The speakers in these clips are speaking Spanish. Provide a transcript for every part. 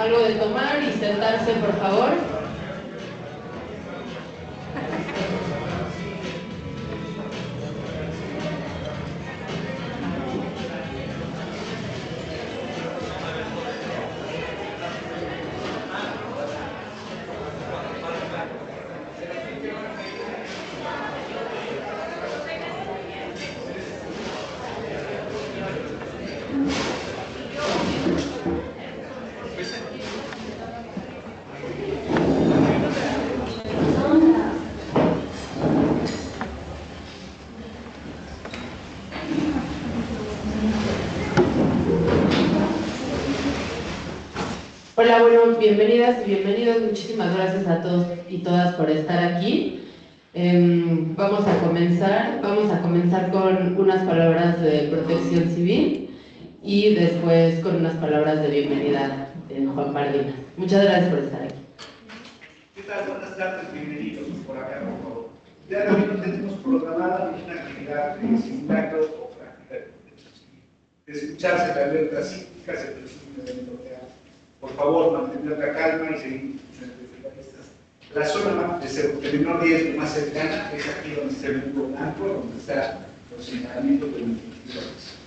algo de tomar y sentarse, por favor. Hola, bueno, bienvenidas y bienvenidos. Muchísimas gracias a todos y todas por estar aquí. Vamos a comenzar con unas palabras de protección civil y después con unas palabras de bienvenida de Juan Pardinas. Muchas gracias por estar aquí. ¿Qué tal? Buenas tardes, bienvenidos por acá, por favor. Ya hoy no tenemos programada ninguna actividad de simulacros o práctica de protección civil. De escucharse la alerta sísmica, se presume de bloquear. Por favor, mantener la calma y seguir especialistas. La zona de menor riesgo más cercana es aquí donde está el punto blanco, donde está los señalamientos de los indicadores.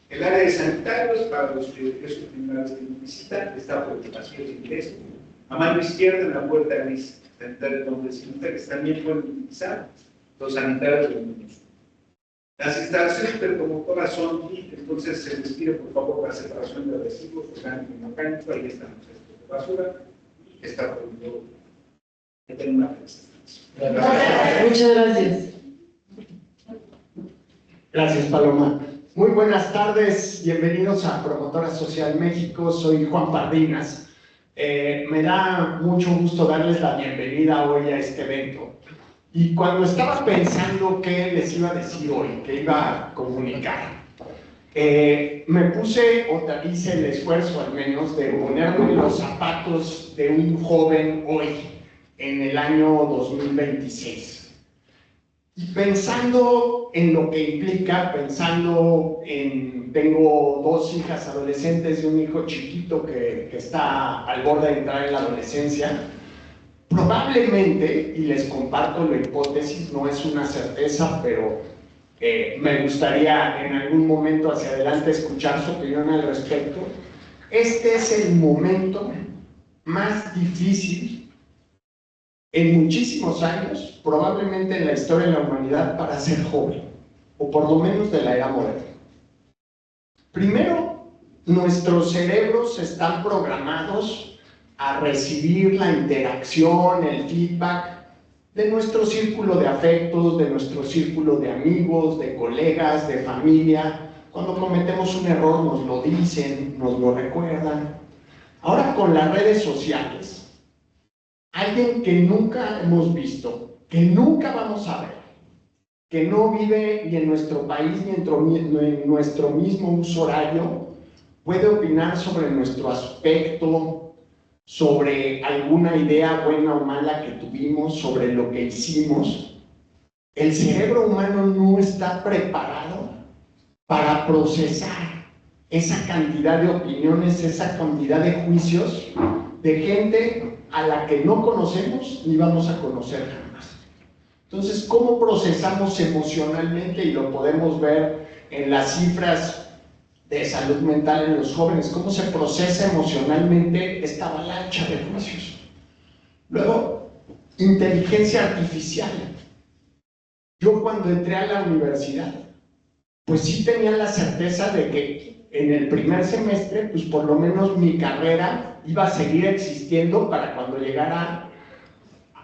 El área de sanitarios, para los que es su primera vez que nos visitan, está por el pasillo de ingreso. A mano izquierda, en la puerta gris, sanitario donde se nota que también pueden utilizar los sanitarios de niños. Las instalaciones pertomotoras son LIT, entonces se les pide por favor la separación de residuos orgánicos y mecánicos. Ahí están los restos de basura y está prohibido que tenga una presentación. Muchas gracias. Gracias, Paloma. Muy buenas tardes, bienvenidos a Promotora Social México. Soy Juan Pardinas. Me da mucho gusto darles la bienvenida hoy a este evento. Y cuando estaba pensando qué les iba a decir hoy, qué iba a comunicar, me puse, o hice el esfuerzo al menos, de ponerme en los zapatos de un joven hoy, en el año 2026. Y pensando en lo que implica, tengo dos hijas adolescentes y un hijo chiquito que está al borde de entrar en la adolescencia. Probablemente, y les comparto la hipótesis, no es una certeza, pero me gustaría en algún momento hacia adelante escuchar su opinión al respecto. Este es el momento más difícil en muchísimos años, probablemente en la historia de la humanidad, para ser joven, o por lo menos de la era moderna. Primero, nuestros cerebros están programados a recibir la interacción, el feedback de nuestro círculo de afectos, de nuestro círculo de amigos, de colegas, de familia. Cuando cometemos un error nos lo dicen, nos lo recuerdan. Ahora con las redes sociales, alguien que nunca hemos visto, que nunca vamos a ver, que no vive ni en nuestro país ni en nuestro mismo uso horario, puede opinar sobre nuestro aspecto, sobre alguna idea buena o mala que tuvimos, sobre lo que hicimos. El cerebro humano no está preparado para procesar esa cantidad de opiniones, esa cantidad de juicios de gente a la que no conocemos ni vamos a conocer jamás. Entonces, ¿cómo procesamos emocionalmente? Y lo podemos ver en las cifras de salud mental en los jóvenes, cómo se procesa emocionalmente esta avalancha de juicios. Luego, inteligencia artificial. Yo cuando entré a la universidad, pues sí tenía la certeza de que en el primer semestre, pues por lo menos mi carrera iba a seguir existiendo para cuando llegara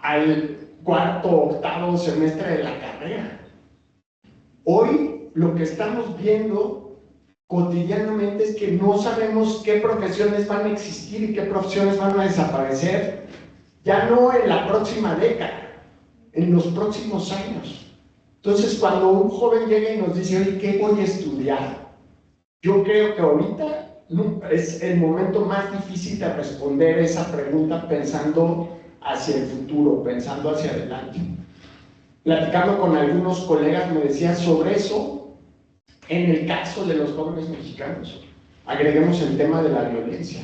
al cuarto o octavo semestre de la carrera. Hoy lo que estamos viendo cotidianamente es que no sabemos qué profesiones van a existir y qué profesiones van a desaparecer, ya no en la próxima década, en los próximos años. Entonces, cuando un joven llega y nos dice, oye, ¿qué voy a estudiar? Yo creo que ahorita es el momento más difícil de responder esa pregunta pensando hacia el futuro, pensando hacia adelante. Platicando con algunos colegas me decían sobre eso. En el caso de los jóvenes mexicanos, agreguemos el tema de la violencia.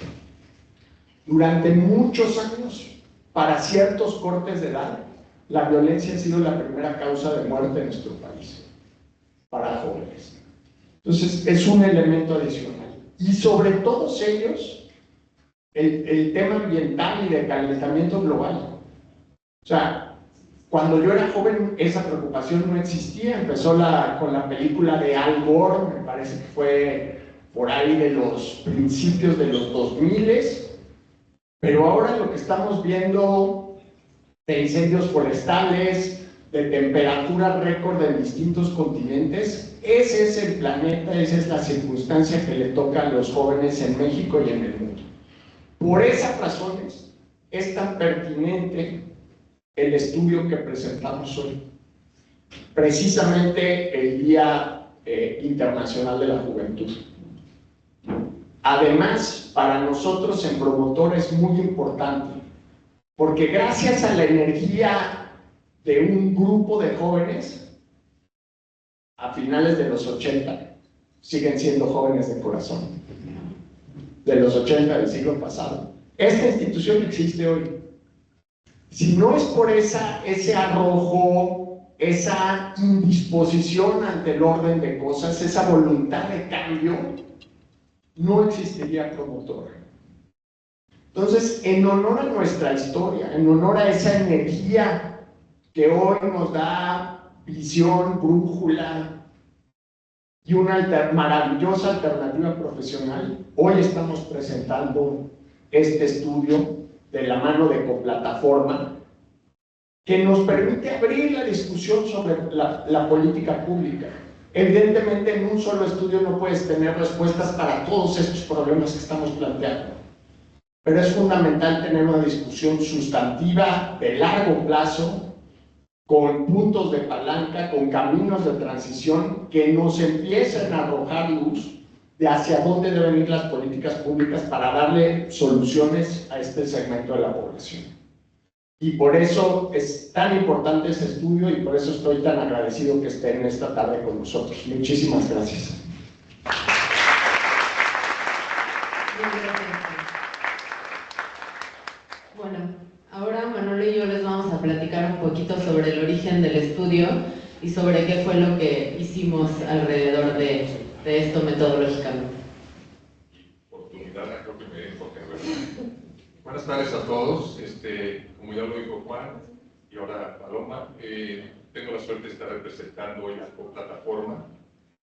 Durante muchos años, para ciertos cortes de edad, la violencia ha sido la primera causa de muerte en nuestro país, para jóvenes. Entonces, es un elemento adicional. Y sobre todos ellos, el tema ambiental y de calentamiento global. O sea, cuando yo era joven, esa preocupación no existía. Empezó con la película de Al Gore, me parece que fue por ahí de los principios de los 2000, pero ahora lo que estamos viendo de incendios forestales, de temperaturas récord en distintos continentes, ese es el planeta, esa es la circunstancia que le toca a los jóvenes en México y en el mundo. Por esas razones es tan pertinente el estudio que presentamos hoy, precisamente el Día Internacional de la Juventud. Además, para nosotros en Promotor es muy importante, porque gracias a la energía de un grupo de jóvenes, a finales de los 80, siguen siendo jóvenes de corazón, de los 80 del siglo pasado. Esta institución existe hoy. Si no es por ese arrojo, esa indisposición ante el orden de cosas, esa voluntad de cambio, no existiría Promotor. Entonces, en honor a nuestra historia, en honor a esa energía que hoy nos da visión, brújula y una maravillosa alternativa profesional, hoy estamos presentando este estudio de la mano de Coplataforma, que nos permite abrir la discusión sobre la política pública. Evidentemente, en un solo estudio no puedes tener respuestas para todos estos problemas que estamos planteando, pero es fundamental tener una discusión sustantiva de largo plazo, con puntos de palanca, con caminos de transición que nos empiecen a arrojar luz de hacia dónde deben ir las políticas públicas para darle soluciones a este segmento de la población. Y por eso es tan importante este estudio y por eso estoy tan agradecido que estén esta tarde con nosotros. Muchísimas gracias. Bueno, ahora Manolo y yo les vamos a platicar un poquito sobre el origen del estudio y sobre qué fue lo que hicimos alrededor de esto metodológicamente. Oportunidad, creo que me enfoque. Buenas tardes a todos. Como ya lo dijo Juan y ahora Paloma, tengo la suerte de estar representando hoy a Coplataforma.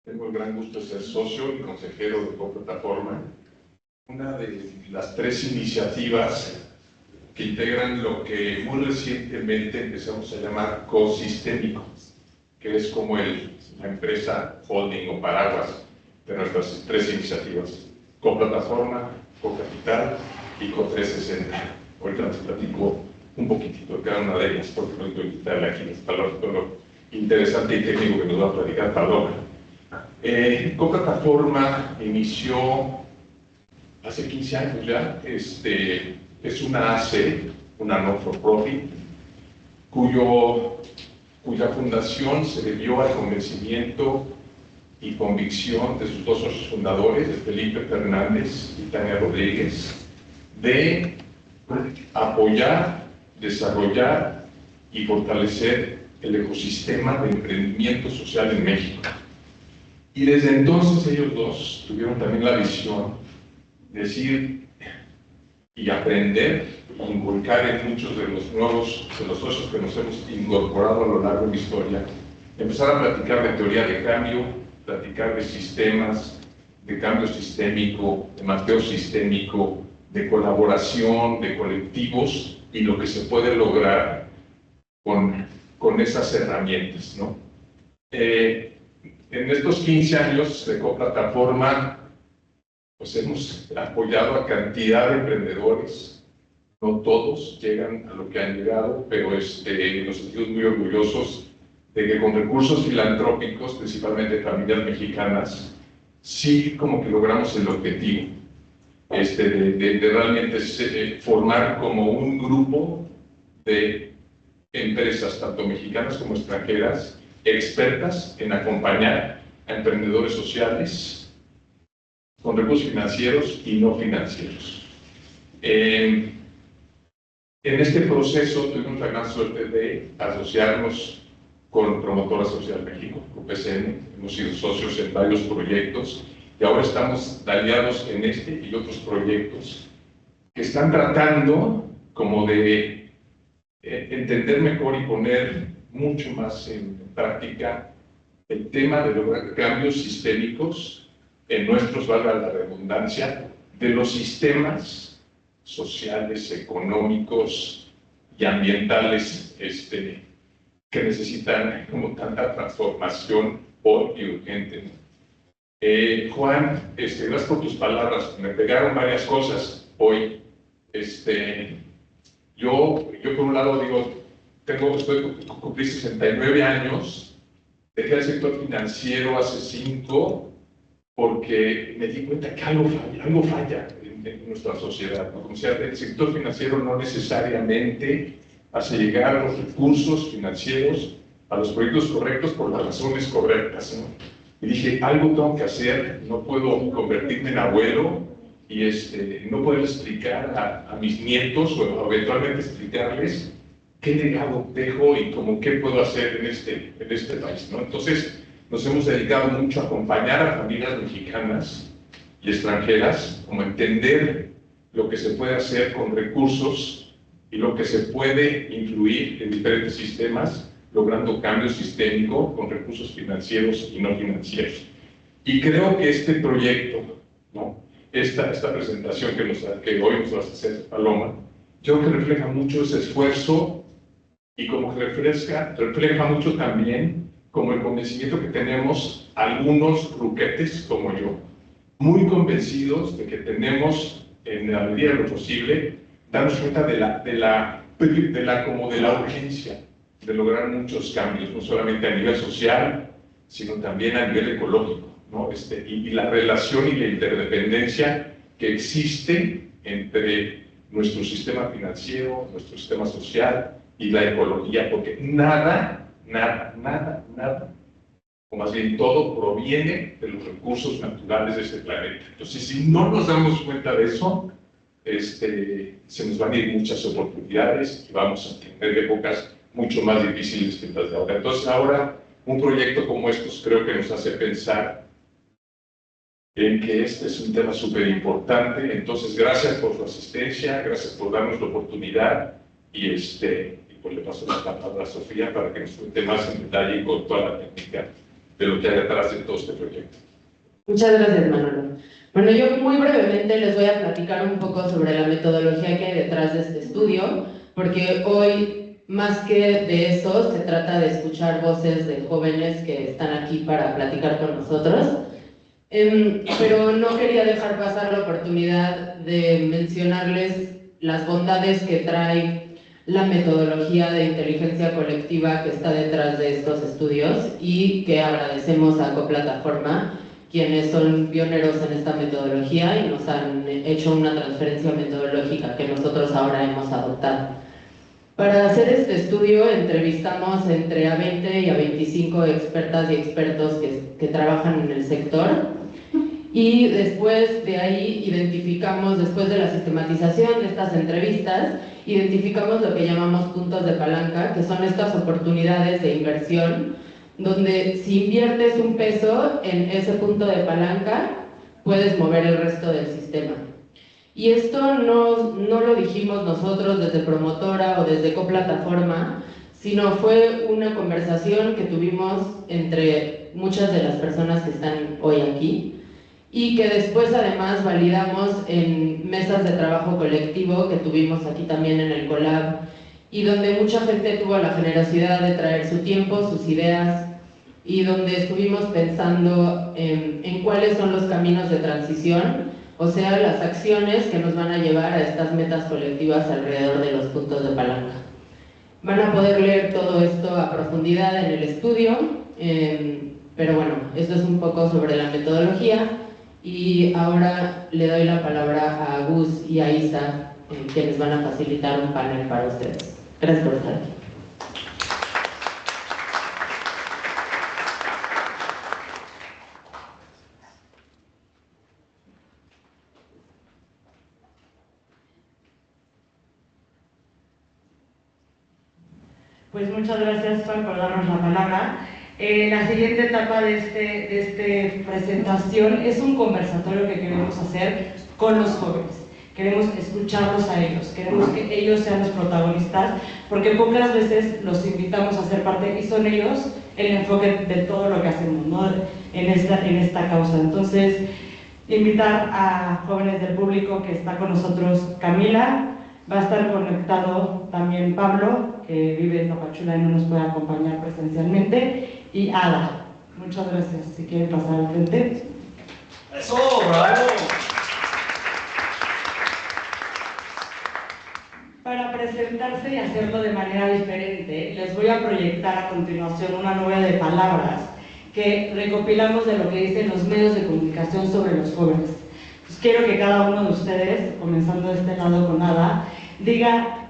Tengo el gran gusto de ser socio y consejero de Coplataforma, una de las 3 iniciativas que integran lo que muy recientemente empezamos a llamar CoSistémico, que es como la empresa holding o paraguas de nuestras 3 iniciativas: Coplataforma, Cocapital y Co360. Ahorita les platico un poquitito de cada una de ellas, porque no estoy invitarle aquí todo lo interesante y técnico que nos va a platicar Paloma. Coplataforma inició hace 15 años ya. Es una AC, una non-for-profit, cuya fundación se debió al convencimiento y convicción de sus 2 socios fundadores, de Felipe Fernández y Tania Rodríguez, de apoyar, desarrollar y fortalecer el ecosistema de emprendimiento social en México. Y desde entonces ellos 2 tuvieron también la visión de decir y aprender, inculcar en muchos de los socios que nos hemos incorporado a lo largo de la historia, empezar a platicar de teoría de cambio, platicar de sistemas, de cambio sistémico, de mapeo sistémico, de colaboración, de colectivos y lo que se puede lograr con esas herramientas, ¿no? En estos 15 años de Coplataforma, pues hemos apoyado a cantidad de emprendedores. No todos llegan a lo que han llegado, pero nos sentimos muy orgullosos de que con recursos filantrópicos, principalmente de familias mexicanas, sí como que logramos el objetivo, de realmente formar como un grupo de empresas, tanto mexicanas como extranjeras, expertas en acompañar a emprendedores sociales con recursos financieros y no financieros. En este proceso tuvimos la gran suerte de asociarnos con Promotora Social México, UPCN. Hemos sido socios en varios proyectos y ahora estamos aliados en este y otros proyectos que están tratando como de entender mejor y poner mucho más en práctica el tema de lograr cambios sistémicos en nuestros, valga la redundancia, de los sistemas sociales, económicos y ambientales que necesitan como tanta transformación hoy y urgente, ¿no? Juan, gracias por tus palabras, me pegaron varias cosas hoy. Yo por un lado digo, cumplí 69 años, dejé el sector financiero hace 5 porque me di cuenta que algo falla en nuestra sociedad, ¿no? Como sea, el sector financiero no necesariamente hace llegar los recursos financieros a los proyectos correctos por las razones correctas, ¿no? Y dije, algo tengo que hacer, no puedo convertirme en abuelo y no poder explicar a mis nietos o eventualmente explicarles qué legado dejo y como qué puedo hacer en este país, ¿no? Entonces nos hemos dedicado mucho a acompañar a familias mexicanas y extranjeras, como entender lo que se puede hacer con recursos y lo que se puede influir en diferentes sistemas, logrando cambio sistémico con recursos financieros y no financieros. Y creo que este proyecto, ¿no? Esta presentación que hoy nos va a hacer Paloma, yo creo que refleja mucho ese esfuerzo y como que refleja mucho también como el convencimiento que tenemos algunos ruquetes como yo, muy convencidos de que tenemos, en la medida de lo posible, darnos cuenta de la urgencia de lograr muchos cambios, no solamente a nivel social, sino también a nivel ecológico, ¿no? Y la relación y la interdependencia que existe entre nuestro sistema financiero, nuestro sistema social y la ecología, porque nada, o más bien todo proviene de los recursos naturales de este planeta. Entonces, si no nos damos cuenta de eso, se nos van a ir muchas oportunidades y vamos a tener épocas mucho más difíciles que las de ahora. Entonces, ahora, un proyecto como estos creo que nos hace pensar en que este es un tema súper importante. Entonces, gracias por su asistencia, gracias por darnos la oportunidad y pues le paso la palabra a Sofía para que nos cuente más en detalle y con toda la técnica de lo que hay detrás de todo este proyecto. Muchas gracias, Manolo. Bueno, yo muy brevemente les voy a platicar un poco sobre la metodología que hay detrás de este estudio, porque hoy, más que de eso, se trata de escuchar voces de jóvenes que están aquí para platicar con nosotros. Pero no quería dejar pasar la oportunidad de mencionarles las bondades que trae la metodología de inteligencia colectiva que está detrás de estos estudios y que agradecemos a Coplataforma, quienes son pioneros en esta metodología y nos han hecho una transferencia metodológica que nosotros ahora hemos adoptado. Para hacer este estudio entrevistamos entre a 20 y a 25 expertas y expertos que trabajan en el sector y después de ahí después de la sistematización de estas entrevistas, identificamos lo que llamamos puntos de palanca, que son estas oportunidades de inversión, donde si inviertes un peso en ese punto de palanca, puedes mover el resto del sistema. Y esto no lo dijimos nosotros desde Promotora o desde Coplataforma, sino fue una conversación que tuvimos entre muchas de las personas que están hoy aquí, y que después además validamos en mesas de trabajo colectivo que tuvimos aquí también en el Colab, y donde mucha gente tuvo la generosidad de traer su tiempo, sus ideas, y donde estuvimos pensando en cuáles son los caminos de transición, o sea, las acciones que nos van a llevar a estas metas colectivas alrededor de los puntos de palanca. Van a poder leer todo esto a profundidad en el estudio, pero bueno, esto es un poco sobre la metodología. Y ahora le doy la palabra a Gus y a Isa, que les van a facilitar un panel para ustedes. Gracias por estar aquí. Pues muchas gracias, Juan, por darnos la palabra. La siguiente etapa de esta presentación es un conversatorio que queremos hacer con los jóvenes. Queremos escucharlos a ellos, queremos que ellos sean los protagonistas, porque pocas veces los invitamos a ser parte y son ellos el enfoque de todo lo que hacemos, ¿no? en esta causa. Entonces, invitar a jóvenes del público que está con nosotros Camila, va a estar conectado también Pablo, que vive en Tapachula y no nos puede acompañar presencialmente, y Ada. Muchas gracias. Si quieren pasar al frente. ¡Eso, bravo! Para presentarse y hacerlo de manera diferente, les voy a proyectar a continuación una nube de palabras que recopilamos de lo que dicen los medios de comunicación sobre los jóvenes. Pues quiero que cada uno de ustedes, comenzando de este lado con Ada, diga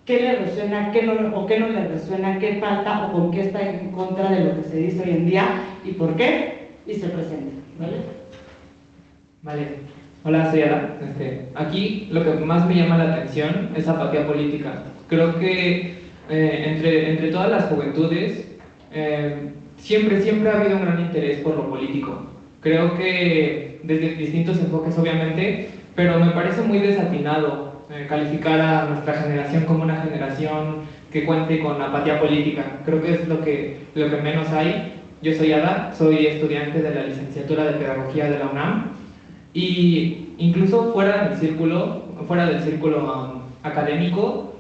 qué le resuena, qué no le resuena, qué falta o con qué está en contra de lo que se dice hoy en día y por qué, y se presente, ¿vale? Vale. Hola, soy Ada. Aquí lo que más me llama la atención es apatía política. Creo que entre todas las juventudes siempre ha habido un gran interés por lo político. Creo que desde distintos enfoques, obviamente, pero me parece muy desatinado calificar a nuestra generación como una generación que cuente con apatía política. Creo que es lo que menos hay. Yo soy Ada, soy estudiante de la licenciatura de Pedagogía de la UNAM. Y incluso fuera del círculo académico,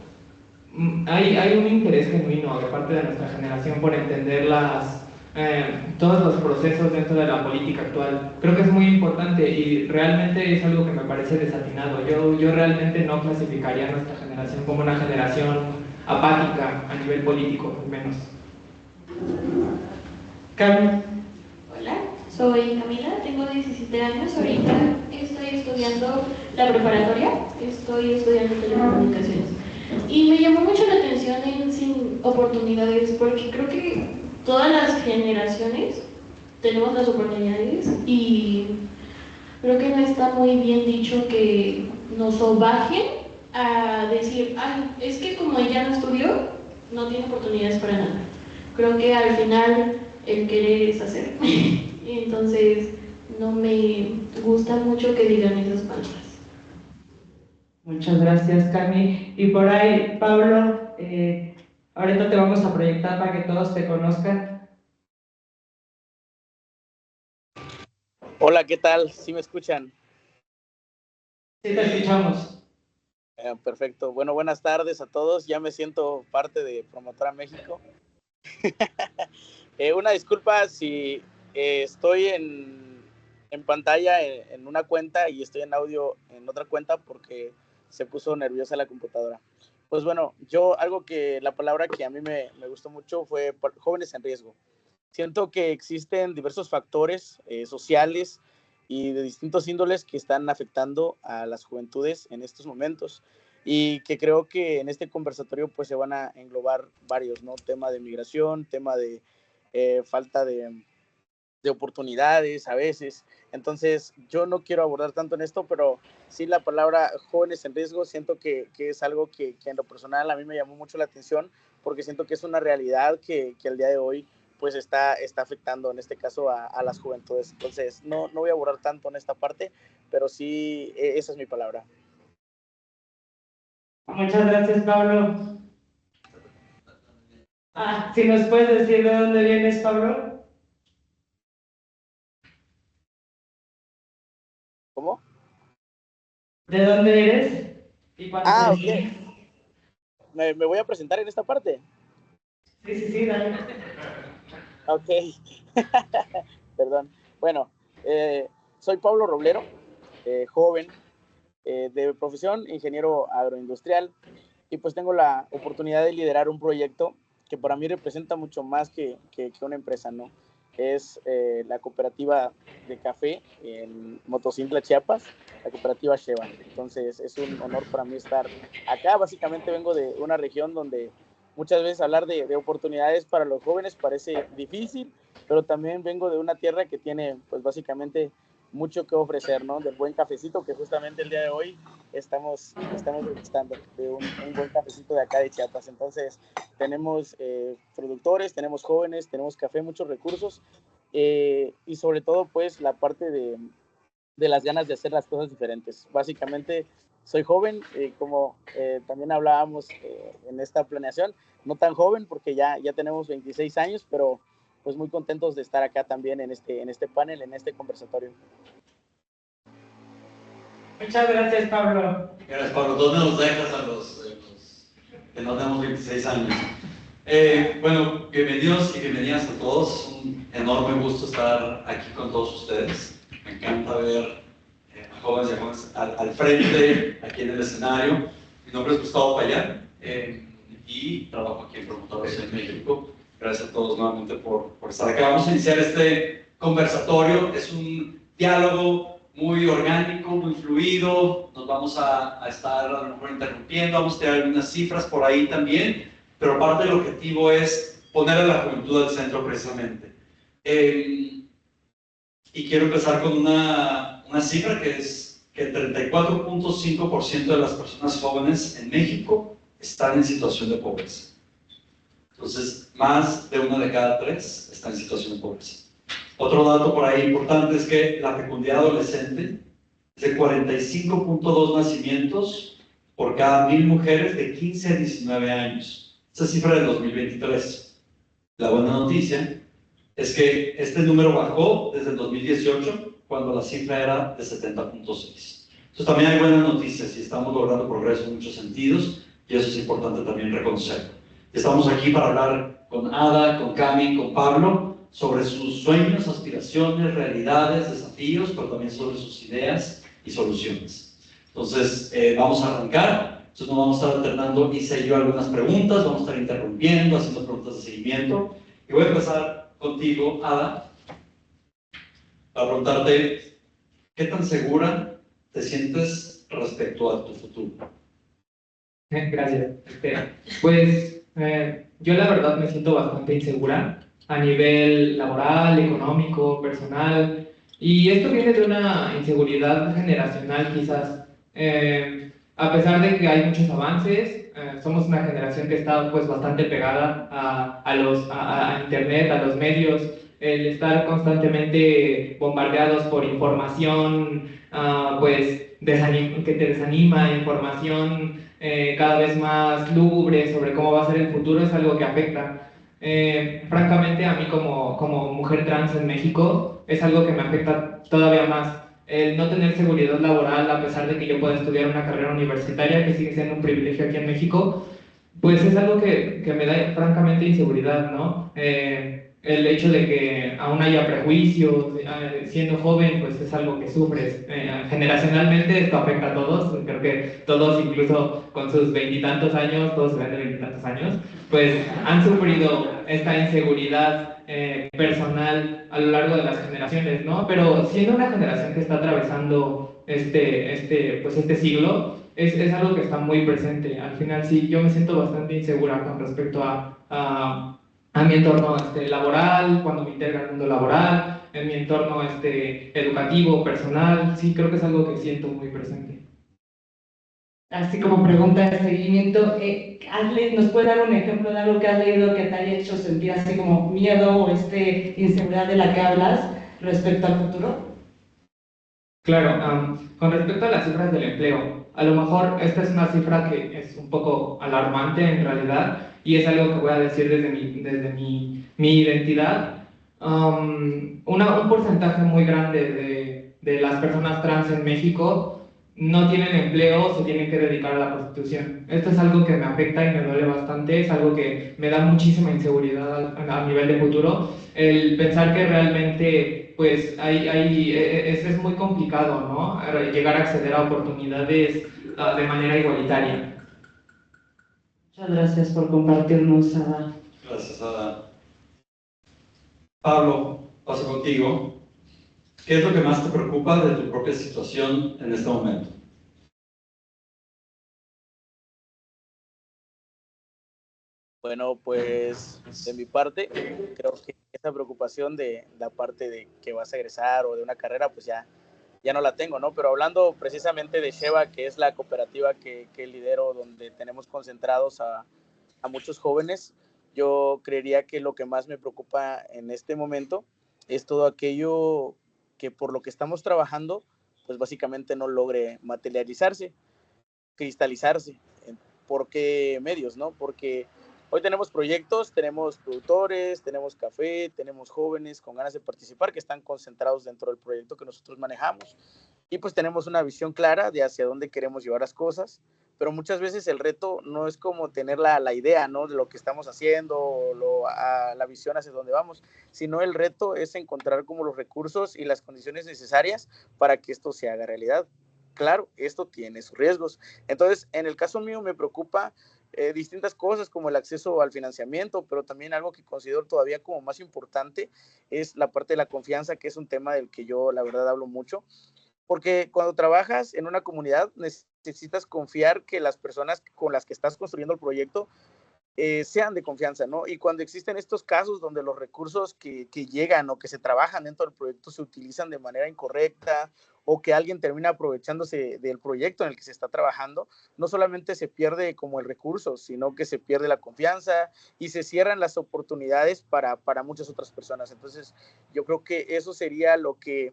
hay un interés genuino de parte de nuestra generación por entender todos los procesos dentro de la política actual. Creo que es muy importante y realmente es algo que me parece desatinado. Yo realmente no clasificaría a nuestra generación como una generación apática a nivel político, al menos. Cami. Hola, soy Camila, tengo 17 años, ahorita estoy estudiando la preparatoria, estoy estudiando telecomunicaciones. Y me llamó mucho la atención el Sin Oportunidades, porque creo que todas las generaciones tenemos las oportunidades y creo que no está muy bien dicho que nos sobajen a decir, ay, es que como ella no estudió, no tiene oportunidades para nada. Creo que al final el querer es hacer. Entonces, no me gusta mucho que digan esas palabras. Muchas gracias, Cami. Y por ahí, Pablo, ahorita te vamos a proyectar para que todos te conozcan. Hola, ¿qué tal? ¿Sí me escuchan? Sí, te escuchamos. Perfecto. Bueno, buenas tardes a todos. Ya me siento parte de Promotora México. Una disculpa si estoy en pantalla en una cuenta y estoy en audio en otra cuenta porque se puso nerviosa la computadora. Pues bueno, la palabra que a mí me gustó mucho fue jóvenes en riesgo. Siento que existen diversos factores sociales y de distintos índoles que están afectando a las juventudes en estos momentos y que creo que en este conversatorio pues se van a englobar varios, ¿no? Tema de migración, tema de falta de oportunidades a veces. Entonces yo no quiero abordar tanto en esto, pero sí la palabra jóvenes en riesgo siento que es algo que en lo personal a mí me llamó mucho la atención porque siento que es una realidad que al día de hoy pues está afectando en este caso a las juventudes. Entonces no voy a abordar tanto en esta parte, pero sí esa es mi palabra. Muchas gracias, Pablo. Si nos puedes decir de dónde vienes, Pablo. ¿Cómo? ¿De dónde eres? ¿Y cuánto Ok. ¿Me voy a presentar en esta parte? Sí, dale. Ok. Perdón. Bueno, soy Pablo Roblero, joven, de profesión ingeniero agroindustrial, y pues tengo la oportunidad de liderar un proyecto que para mí representa mucho más que una empresa, ¿no? Es la cooperativa de café en Motocintla, Chiapas, la cooperativa Shevan. Entonces es un honor para mí estar acá. Básicamente vengo de una región donde muchas veces hablar de oportunidades para los jóvenes parece difícil, pero también vengo de una tierra que tiene pues básicamente mucho que ofrecer, ¿no? Del buen cafecito que justamente el día de hoy estamos degustando, de un buen cafecito de acá de Chiapas. Entonces, tenemos productores, tenemos jóvenes, tenemos café, muchos recursos, y sobre todo, pues, la parte de las ganas de hacer las cosas diferentes. Básicamente, soy joven, como también hablábamos en esta planeación, no tan joven porque ya tenemos 26 años, pero pues muy contentos de estar acá también en este panel, en este conversatorio. Muchas gracias, Pablo. Gracias, Pablo. ¿Dónde nos dejas a los que no tenemos 26 años? Bueno, bienvenidos y bienvenidas a todos. Un enorme gusto estar aquí con todos ustedes. Me encanta ver a jóvenes y jóvenes al frente, aquí en el escenario. Mi nombre es Gustavo Payán y trabajo aquí en Promotores en México. Gracias a todos nuevamente por estar acá. Vamos a iniciar este conversatorio. Es un diálogo muy orgánico, muy fluido. Nos vamos a estar a lo mejor interrumpiendo, vamos a tener algunas cifras por ahí también, pero parte del objetivo es poner a la juventud al centro precisamente. Y quiero empezar con una cifra que es que el 34.5% de las personas jóvenes en México están en situación de pobreza. Entonces, más de 1 de cada 3 está en situación de pobreza. Otro dato por ahí importante es que la fecundidad adolescente es de 45.2 nacimientos por cada 1000 mujeres de 15 a 19 años. Esa cifra del 2023. La buena noticia es que este número bajó desde el 2018, cuando la cifra era de 70.6. Entonces también hay buenas noticias y estamos logrando progreso en muchos sentidos, y eso es importante también reconocerlo. Estamos aquí para hablar con Ada, con Cami, con Pablo, sobre sus sueños, aspiraciones, realidades, desafíos, pero también sobre sus ideas y soluciones. Entonces, vamos a arrancar. Entonces, nos vamos a estar alternando Isa y yo algunas preguntas, vamos a estar interrumpiendo, haciendo preguntas de seguimiento. Y voy a empezar contigo, Ada, para preguntarte, ¿qué tan segura te sientes respecto a tu futuro? Gracias. Pues yo la verdad me siento bastante insegura a nivel laboral, económico, personal, y esto viene de una inseguridad generacional quizás. A pesar de que hay muchos avances, somos una generación que está pues bastante pegada a internet, a los medios. El estar constantemente bombardeados por información pues que te desanima, información cada vez más lúgubre sobre cómo va a ser el futuro, es algo que afecta. Francamente, a mí como mujer trans en México es algo que me afecta todavía más. El no tener seguridad laboral, a pesar de que yo pueda estudiar una carrera universitaria, que sigue siendo un privilegio aquí en México, pues es algo que me da francamente inseguridad, ¿no? El hecho de que aún haya prejuicios, siendo joven, pues es algo que sufres. Generacionalmente esto afecta a todos, creo que todos, incluso con sus 20 y tantos años, todos se ven de 20 y tantos años, pues han sufrido esta inseguridad personal a lo largo de las generaciones, ¿no? Pero siendo una generación que está atravesando este siglo, es algo que está muy presente. Al final sí, yo me siento bastante insegura con respecto a mi entorno laboral, cuando me integro al mundo laboral, en mi entorno educativo, personal. Sí, creo que es algo que siento muy presente. Así como pregunta de seguimiento, ¿nos puede dar un ejemplo de algo que has leído que te haya hecho sentir así como miedo o inseguridad de la que hablas respecto al futuro? Claro, con respecto a las cifras del empleo, a lo mejor esta es una cifra que es un poco alarmante en realidad, y es algo que voy a decir desde mi identidad. Un porcentaje muy grande de las personas trans en México no tienen empleo, se tienen que dedicar a la prostitución. Esto es algo que me afecta y me duele bastante, es algo que me da muchísima inseguridad a nivel de futuro. El pensar que realmente pues es muy complicado, ¿no? Llegar a acceder a oportunidades de manera igualitaria. Muchas gracias por compartirnos, Ada. Gracias, Ada. Pablo, paso contigo. ¿Qué es lo que más te preocupa de tu propia situación en este momento? Bueno, pues de mi parte, creo que esa preocupación de la parte de que vas a egresar o de una carrera, pues ya no la tengo, ¿no? Pero hablando precisamente de Sheva, que es la cooperativa que lidero, donde tenemos concentrados a muchos jóvenes, yo creería que lo que más me preocupa en este momento es todo aquello que por lo que estamos trabajando, pues básicamente no logre materializarse, cristalizarse. ¿Por qué medios, no? Porque hoy tenemos proyectos, tenemos productores, tenemos café, tenemos jóvenes con ganas de participar que están concentrados dentro del proyecto que nosotros manejamos. Y pues tenemos una visión clara de hacia dónde queremos llevar las cosas, pero muchas veces el reto no es como tener la idea, ¿no? De lo que estamos haciendo, la visión hacia dónde vamos, sino el reto es encontrar como los recursos y las condiciones necesarias para que esto se haga realidad. Claro, esto tiene sus riesgos. Entonces, en el caso mío me preocupa distintas cosas como el acceso al financiamiento, pero también algo que considero todavía como más importante es la parte de la confianza, que es un tema del que yo la verdad hablo mucho, porque cuando trabajas en una comunidad necesitas confiar que las personas con las que estás construyendo el proyecto sean de confianza, ¿no? Y cuando existen estos casos donde los recursos que llegan o que se trabajan dentro del proyecto se utilizan de manera incorrecta o que alguien termina aprovechándose del proyecto en el que se está trabajando, no solamente se pierde como el recurso, sino que se pierde la confianza y se cierran las oportunidades para muchas otras personas. Entonces, yo creo que eso sería lo que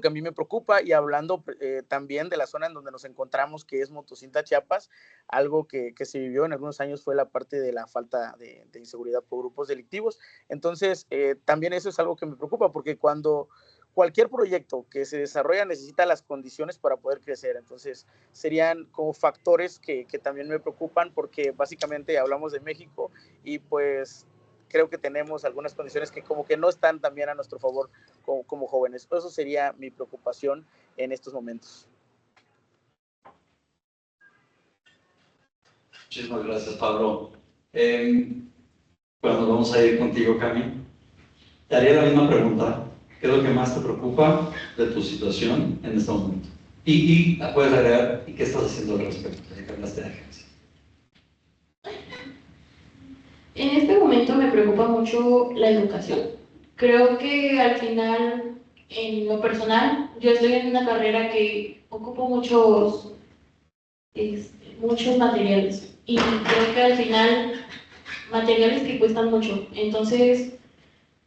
a mí me preocupa. Y hablando también de la zona en donde nos encontramos, que es Motocintla, Chiapas, algo que se vivió en algunos años fue la parte de la falta de inseguridad por grupos delictivos. Entonces, también eso es algo que me preocupa, porque cuando cualquier proyecto que se desarrolla necesita las condiciones para poder crecer. Entonces, serían como factores que también me preocupan, porque básicamente hablamos de México y pues creo que tenemos algunas condiciones que como que no están también a nuestro favor como jóvenes. Eso sería mi preocupación en estos momentos. Muchísimas gracias, Pablo. Bueno, vamos a ir contigo, Cami. Te haría la misma pregunta. ¿Qué es lo que más te preocupa de tu situación en este momento? Y puedes agregar, ¿y qué estás haciendo al respecto? Ya que hablaste de agencia. En este momento me preocupa mucho la educación. Creo que al final, en lo personal, yo estoy en una carrera que ocupo muchos materiales y creo que al final materiales que cuestan mucho. Entonces,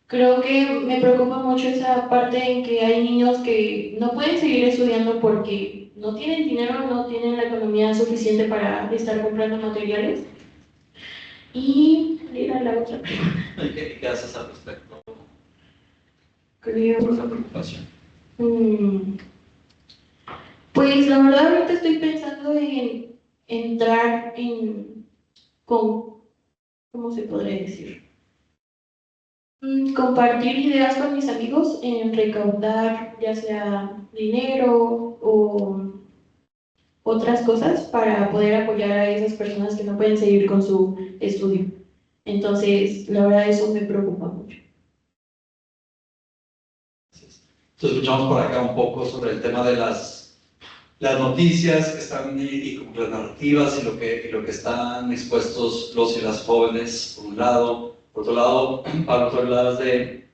creo que me preocupa mucho esa parte en que hay niños que no pueden seguir estudiando porque no tienen dinero, no tienen la economía suficiente para estar comprando materiales. Y era la otra pregunta. ¿Qué haces al respecto? Creo. ¿Por esa preocupación? Pues la verdad ahorita estoy pensando en entrar ¿cómo se podría decir? Compartir ideas con mis amigos, en recaudar ya sea dinero o otras cosas para poder apoyar a esas personas que no pueden seguir con su estudio. Entonces, la verdad, eso me preocupa mucho. Entonces, escuchamos por acá un poco sobre el tema de las noticias que están y como las narrativas y lo que están expuestos los y las jóvenes, por un lado. Por otro lado, Pablo, tú hablabas de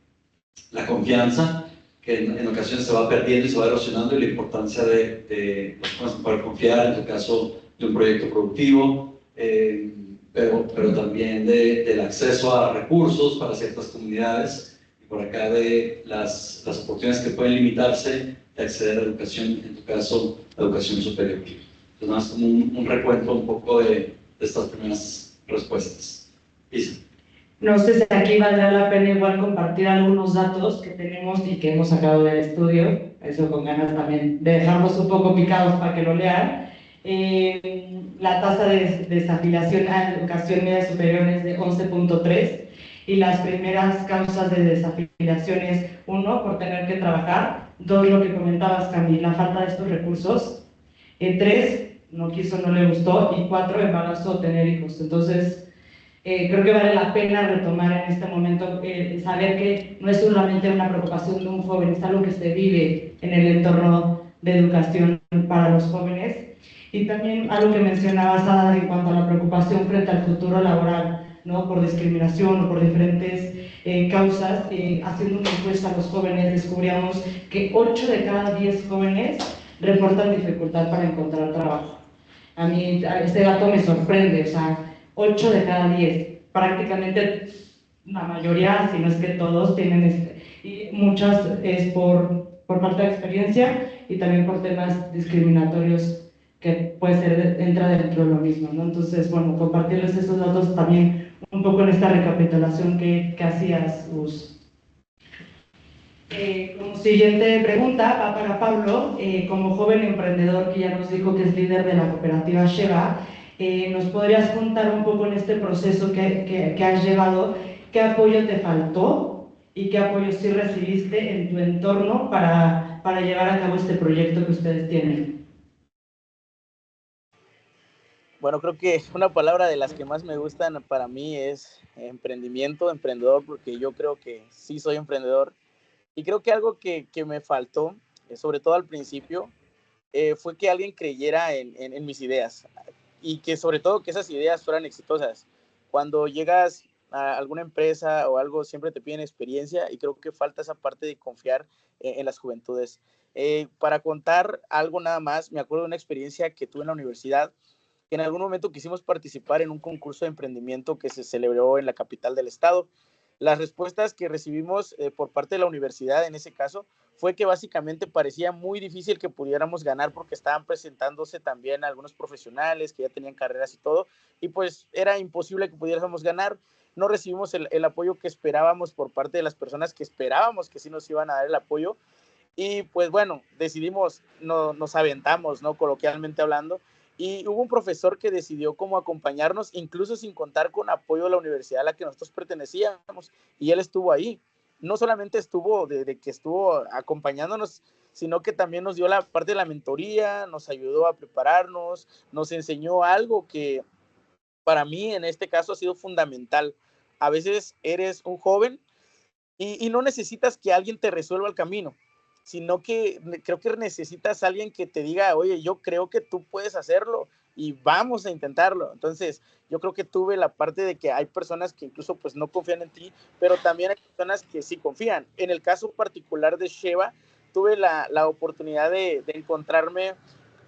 la confianza, que en ocasiones se va perdiendo y se va erosionando, y la importancia de los jóvenes poder confiar, en tu caso, de un proyecto productivo, pero también del acceso a recursos para ciertas comunidades, y por acá de las oportunidades que pueden limitarse de acceder a educación, en tu caso, a educación superior. Entonces, más como un recuento un poco de estas primeras respuestas. Isa. No sé si aquí valdrá la pena igual compartir algunos datos que tenemos y que hemos sacado del estudio, eso con ganas también de dejarlos un poco picados para que lo lean. La tasa de desafiliación a educación media superior es de 11.3 y las primeras causas de desafiliación es 1, por tener que trabajar, 2, lo que comentabas, Camila, la falta de estos recursos, 3, no quiso, no le gustó, y 4, embarazo o tener hijos. Entonces, creo que vale la pena retomar en este momento, saber que no es solamente una preocupación de un joven, es algo que se vive en el entorno de educación para los jóvenes. Y también algo que mencionabas, Ada, en cuanto a la preocupación frente al futuro laboral. ¿no? Por discriminación o por diferentes causas. Haciendo una encuesta a los jóvenes descubríamos que 8 de cada 10 jóvenes reportan dificultad para encontrar trabajo. A mí este dato me sorprende, o sea, 8 de cada 10, prácticamente la mayoría, si no es que todos, tienen y muchas es por falta de experiencia y también por temas discriminatorios que puede ser, entra dentro de lo mismo, ¿no? Entonces, bueno, compartirles esos datos también un poco en esta recapitulación que hacías, Gus. Como siguiente pregunta va para Pablo. Como joven emprendedor que ya nos dijo que es líder de la cooperativa Sheva, ¿nos podrías contar un poco en este proceso que has llevado, qué apoyo te faltó y qué apoyo sí recibiste en tu entorno para llevar a cabo este proyecto que ustedes tienen? Bueno, creo que una palabra de las que más me gustan para mí es emprendimiento, emprendedor, porque yo creo que sí soy emprendedor. Y creo que algo que me faltó, sobre todo al principio, fue que alguien creyera en mis ideas y que sobre todo que esas ideas fueran exitosas. Cuando llegas a alguna empresa o algo, siempre te piden experiencia y creo que falta esa parte de confiar en las juventudes. Para contar algo nada más, me acuerdo de una experiencia que tuve en la universidad, que en algún momento quisimos participar en un concurso de emprendimiento que se celebró en la capital del estado. Las respuestas que recibimos por parte de la universidad en ese caso fue que básicamente parecía muy difícil que pudiéramos ganar porque estaban presentándose también algunos profesionales que ya tenían carreras y todo, y pues era imposible que pudiéramos ganar. No recibimos el apoyo que esperábamos por parte de las personas que esperábamos que sí nos iban a dar el apoyo, y pues bueno, decidimos, nos aventamos, ¿no? Coloquialmente hablando, y hubo un profesor que decidió cómo acompañarnos, incluso sin contar con apoyo de la universidad a la que nosotros pertenecíamos, y él estuvo ahí. No solamente estuvo de que estuvo acompañándonos, sino que también nos dio la parte de la mentoría, nos ayudó a prepararnos, nos enseñó algo que para mí en este caso ha sido fundamental. A veces eres un joven y no necesitas que alguien te resuelva el camino, sino que creo que necesitas a alguien que te diga, oye, yo creo que tú puedes hacerlo y vamos a intentarlo. Entonces, yo creo que tuve la parte de que hay personas que incluso pues no confían en ti, pero también hay personas que sí confían. En el caso particular de Sheva, tuve la oportunidad de encontrarme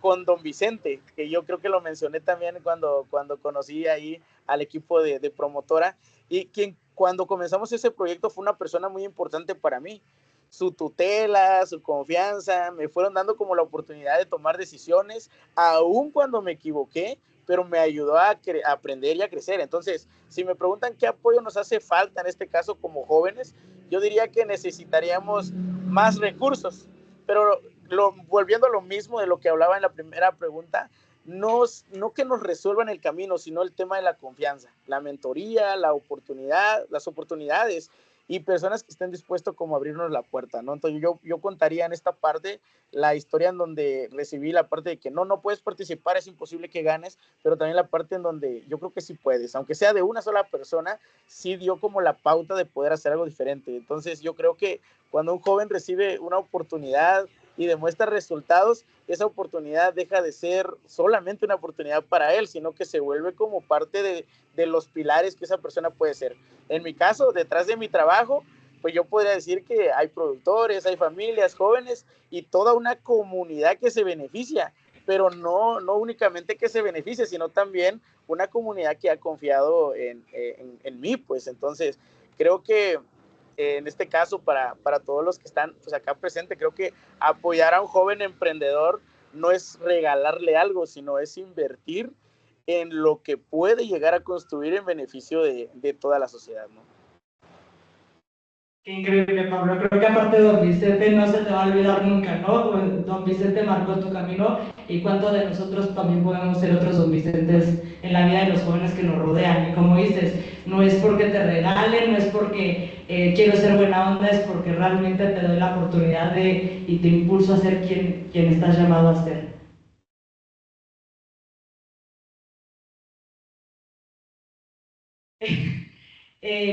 con don Vicente, que yo creo que lo mencioné también cuando conocí ahí al equipo de promotora, y quien cuando comenzamos ese proyecto fue una persona muy importante para mí. Su tutela, su confianza, me fueron dando como la oportunidad de tomar decisiones, aun cuando me equivoqué, pero me ayudó a aprender y a crecer. Entonces, si me preguntan qué apoyo nos hace falta en este caso como jóvenes, yo diría que necesitaríamos más recursos, pero volviendo a lo mismo de lo que hablaba en la primera pregunta, no que nos resuelvan el camino, sino el tema de la confianza, la mentoría, las oportunidades y personas que estén dispuestos como a abrirnos la puerta, ¿no? Entonces yo contaría en esta parte la historia en donde recibí la parte de que no puedes participar, es imposible que ganes, pero también la parte en donde yo creo que sí puedes, aunque sea de una sola persona, sí dio como la pauta de poder hacer algo diferente. Entonces yo creo que cuando un joven recibe una oportunidad y demuestra resultados, esa oportunidad deja de ser solamente una oportunidad para él, sino que se vuelve como parte de los pilares que esa persona puede ser. En mi caso, detrás de mi trabajo, pues yo podría decir que hay productores, hay familias, jóvenes y toda una comunidad que se beneficia, pero no únicamente que se beneficie, sino también una comunidad que ha confiado en mí, pues entonces creo que en este caso para todos los que están pues acá presentes, creo que apoyar a un joven emprendedor no es regalarle algo, sino es invertir en lo que puede llegar a construir en beneficio de toda la sociedad, ¿no? Qué increíble, Pablo. Creo que aparte de don Vicente no se te va a olvidar nunca, ¿no? Don Vicente marcó tu camino y cuánto de nosotros también podemos ser otros don Vicentes en la vida de los jóvenes que nos rodean. Y como dices, no es porque te regalen, no es porque quiero ser buena onda, es porque realmente te doy la oportunidad y te impulso a ser quien estás llamado a ser.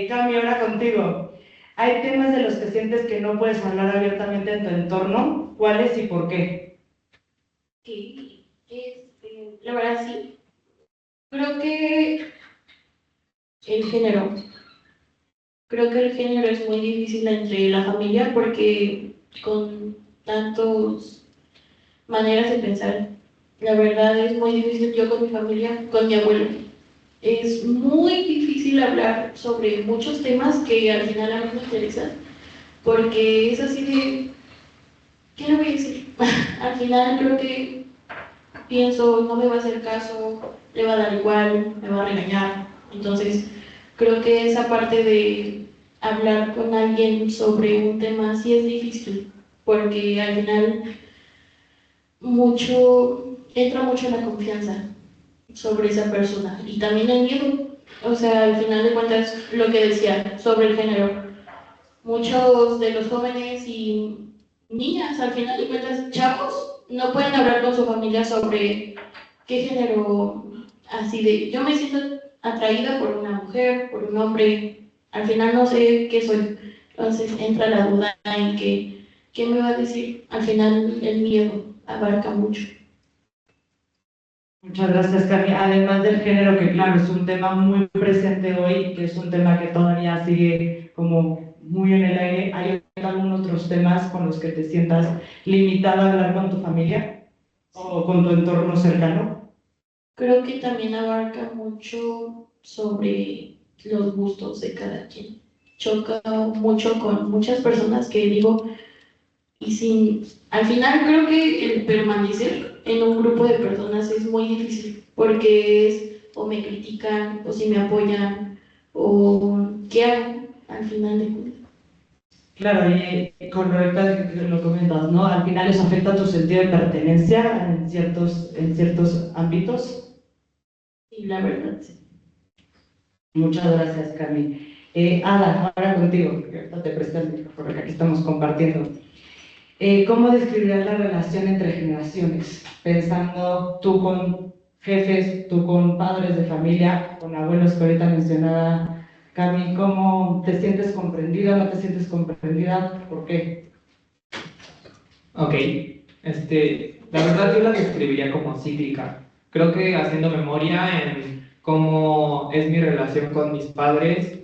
Cami, ahora contigo. ¿Hay temas de los que sientes que no puedes hablar abiertamente en tu entorno? ¿Cuáles y por qué? Sí, la verdad sí. Creo que el género. Creo que el género es muy difícil entre la familia porque con tantas maneras de pensar, la verdad es muy difícil. Yo con mi familia, con mi abuelo, es muy difícil hablar sobre muchos temas que al final a mí me interesan, porque es así de, ¿qué le voy a decir? Al final creo que pienso, no me va a hacer caso, le va a dar igual, me va a regañar. Entonces, creo que esa parte de hablar con alguien sobre un tema sí es difícil, porque al final entra mucho la confianza sobre esa persona y también el miedo. O sea, al final de cuentas, lo que decía sobre el género, muchos de los jóvenes y niñas, al final de cuentas, chavos, no pueden hablar con su familia sobre qué género, así de, yo me siento atraída por una mujer, por un hombre, al final no sé qué soy. Entonces entra la duda en que, ¿qué me va a decir? Al final el miedo abarca mucho. Muchas gracias, Cami. Además del género, que claro, es un tema muy presente hoy, que es un tema que todavía sigue como muy en el aire, ¿hay algunos otros temas con los que te sientas limitada a hablar con tu familia o con tu entorno cercano? Creo que también abarca mucho sobre los gustos de cada quien. Choca mucho con muchas personas que digo, y sin, al final creo que el permanecer en un grupo de personas es muy difícil, porque es o me critican, o si me apoyan, o qué hago al final de cuentas. Claro, y con respecto a que lo comentas, ¿no? Al final eso afecta tu sentido de pertenencia en ciertos ámbitos. Y la verdad, sí. Muchas gracias, Cami. Ada, ahora contigo, que ahorita te presté el micrófono, porque aquí estamos compartiendo. ¿Cómo describirías la relación entre generaciones? Pensando tú con jefes, tú con padres de familia, con abuelos que ahorita mencionaba Cami, ¿cómo te sientes comprendida, no te sientes comprendida? ¿Por qué? Ok, la verdad yo la describiría como cíclica. Creo que haciendo memoria en cómo es mi relación con mis padres,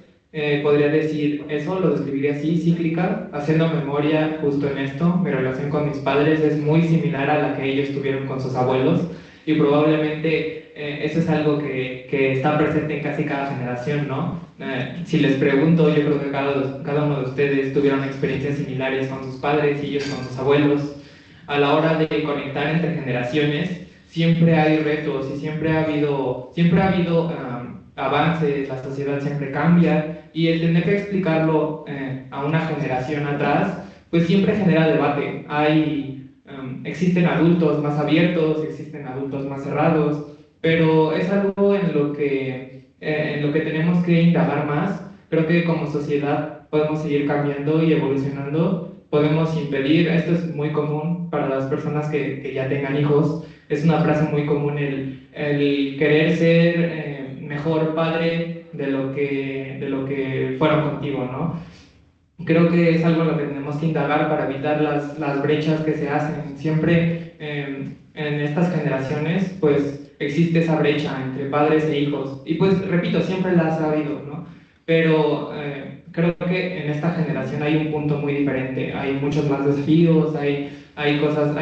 podría decir eso, lo describiría así, cíclica. Haciendo memoria justo en esto, mi relación con mis padres es muy similar a la que ellos tuvieron con sus abuelos y probablemente eso es algo que está presente en casi cada generación, ¿no? Si les pregunto, yo creo que cada uno de ustedes tuvieron experiencias similares con sus padres y ellos con sus abuelos. A la hora de conectar entre generaciones, siempre hay retos y siempre ha habido avances, la sociedad siempre cambia y el tener que explicarlo a una generación atrás, pues siempre genera debate. Existen adultos más abiertos, existen adultos más cerrados, pero es algo en lo que tenemos que indagar más. Creo que como sociedad podemos seguir cambiando y evolucionando, podemos impedir, esto es muy común para las personas que ya tengan hijos, es una frase muy común el querer ser mejor padre de lo que fueron contigo, ¿no? Creo que es algo en lo que tenemos que indagar para evitar las brechas que se hacen. Siempre en estas generaciones, pues existe esa brecha entre padres e hijos. Y pues, repito, siempre las ha habido, ¿no? Pero creo que en esta generación hay un punto muy diferente. Hay muchos más desafíos, hay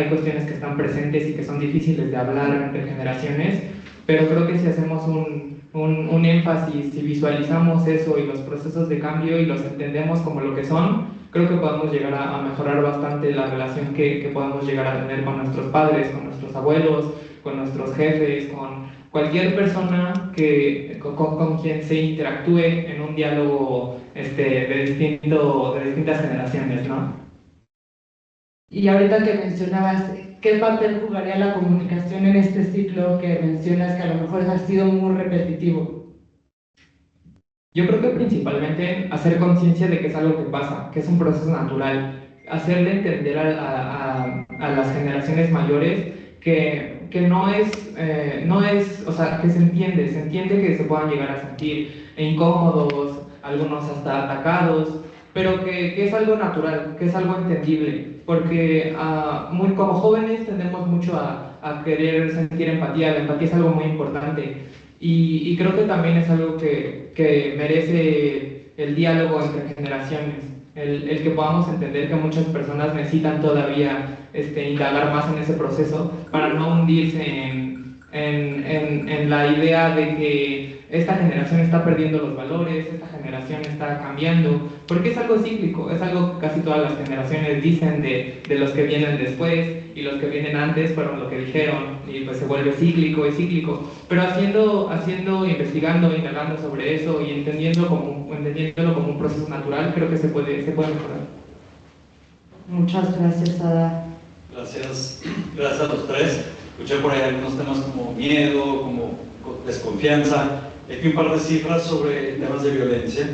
cuestiones que están presentes y que son difíciles de hablar entre generaciones. Pero creo que si hacemos un énfasis, si visualizamos eso y los procesos de cambio y los entendemos como lo que son, creo que podemos llegar a mejorar bastante la relación que podemos llegar a tener con nuestros padres, con nuestros abuelos, con nuestros jefes, con cualquier persona con quien se interactúe en un diálogo de distintas generaciones, ¿no? Y ahorita que mencionabas, ¿qué papel jugaría la comunicación en este ciclo que mencionas que a lo mejor ha sido muy repetitivo? Yo creo que principalmente hacer conciencia de que es algo que pasa, que es un proceso natural, hacerle entender a las generaciones mayores que no es, o sea, que se entiende que se puedan llegar a sentir incómodos, algunos hasta atacados, pero que es algo natural, que es algo entendible, porque como jóvenes tendemos mucho a querer sentir empatía, la empatía es algo muy importante, y creo que también es algo que merece el diálogo entre generaciones, el que podamos entender que muchas personas necesitan todavía indagar más en ese proceso para no hundirse en la idea de que esta generación está perdiendo los valores, esta generación está cambiando, porque es algo cíclico, es algo que casi todas las generaciones dicen de los que vienen después, y los que vienen antes fueron lo que dijeron, y pues se vuelve cíclico y cíclico, pero investigando, indagando sobre eso y entendiéndolo como un proceso natural, creo que se puede mejorar. Muchas gracias, Ada. Gracias a los tres. Escuché por ahí algunos temas como miedo, como desconfianza. Aquí un par de cifras sobre temas de violencia.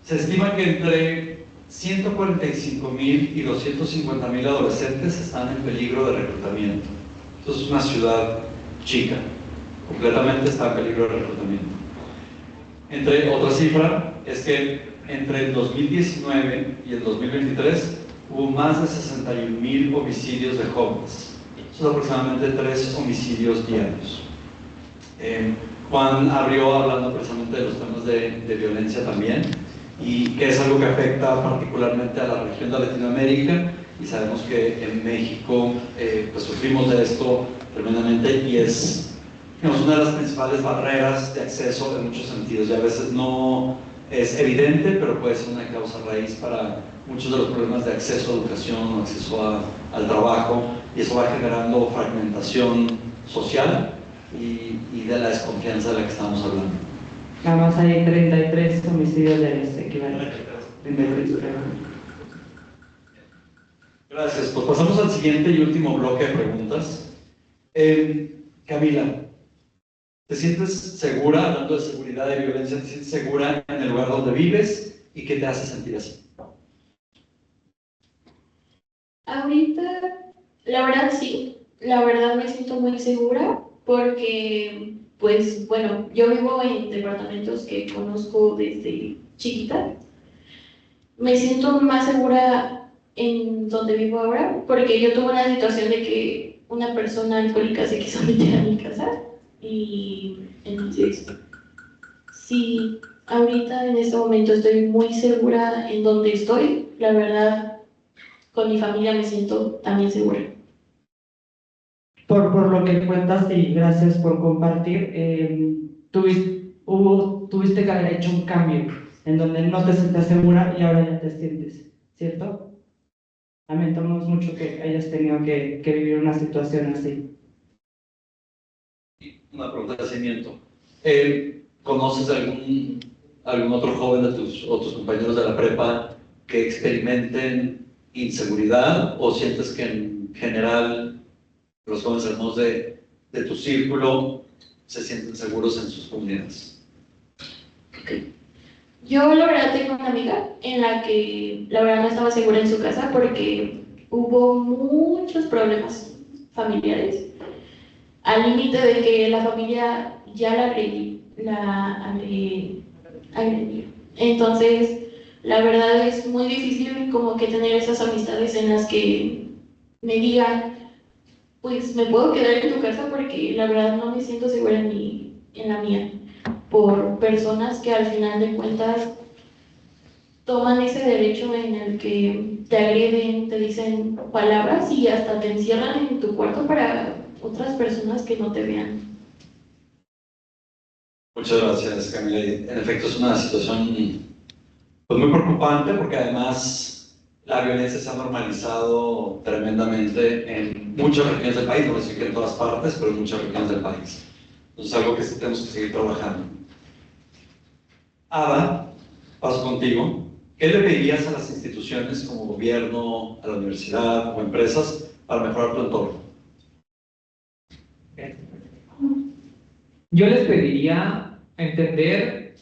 Se estima que entre 145,000 y 250,000 adolescentes están en peligro de reclutamiento. Entonces es una ciudad chica, completamente está en peligro de reclutamiento. Otra cifra es que entre el 2019 y el 2023 hubo más de 61,000 homicidios de jóvenes. Eso es aproximadamente 3 homicidios diarios. Juan abrió hablando precisamente de los temas de violencia también, y que es algo que afecta particularmente a la región de Latinoamérica, y sabemos que en México pues sufrimos de esto tremendamente, y es una de las principales barreras de acceso en muchos sentidos, y a veces no es evidente, pero puede ser una causa raíz para muchos de los problemas de acceso a educación o acceso al trabajo, y eso va generando fragmentación social y de la desconfianza de la que estamos hablando. Nada más hay 33 homicidios diarios equivalentes. 33. Gracias. Pues pasamos al siguiente y último bloque de preguntas. Camila, ¿te sientes segura, hablando de seguridad y violencia, te sientes segura en el lugar donde vives y qué te hace sentir así? Ahorita, la verdad sí, la verdad me siento muy segura porque, pues bueno, yo vivo en departamentos que conozco desde chiquita. Me siento más segura en donde vivo ahora porque yo tuve una situación de que una persona alcohólica se quiso meter a mi casa y entonces sí, ahorita en este momento estoy muy segura en donde estoy, la verdad. Con mi familia me siento también segura. Por lo que cuentas y gracias por compartir, tuviste que haber hecho un cambio en donde no te sentías segura y ahora ya te sientes, ¿cierto? Lamentamos mucho que hayas tenido que vivir una situación así. Una pregunta de seguimiento. ¿Conoces algún otro joven de tus compañeros de la prepa que experimenten inseguridad, o sientes que en general los jóvenes hermanos de tu círculo se sienten seguros en sus comunidades? Okay. Yo la verdad tengo una amiga en la que la verdad no estaba segura en su casa porque hubo muchos problemas familiares, al límite de que la familia ya la agredía. Entonces, la verdad es muy difícil como que tener esas amistades en las que me digan, pues me puedo quedar en tu casa porque la verdad no me siento segura en la mía, por personas que al final de cuentas toman ese derecho en el que te agreden, te dicen palabras y hasta te encierran en tu cuarto para otras personas que no te vean. Muchas gracias, Camila. En efecto, es una situación pues muy preocupante porque además la violencia se ha normalizado tremendamente en muchas regiones del país, no voy a decir que en todas partes, pero en muchas regiones del país. Entonces es algo que tenemos que seguir trabajando. Ada, paso contigo. ¿Qué le pedirías a las instituciones como gobierno, a la universidad o empresas para mejorar tu entorno? Yo les pediría entender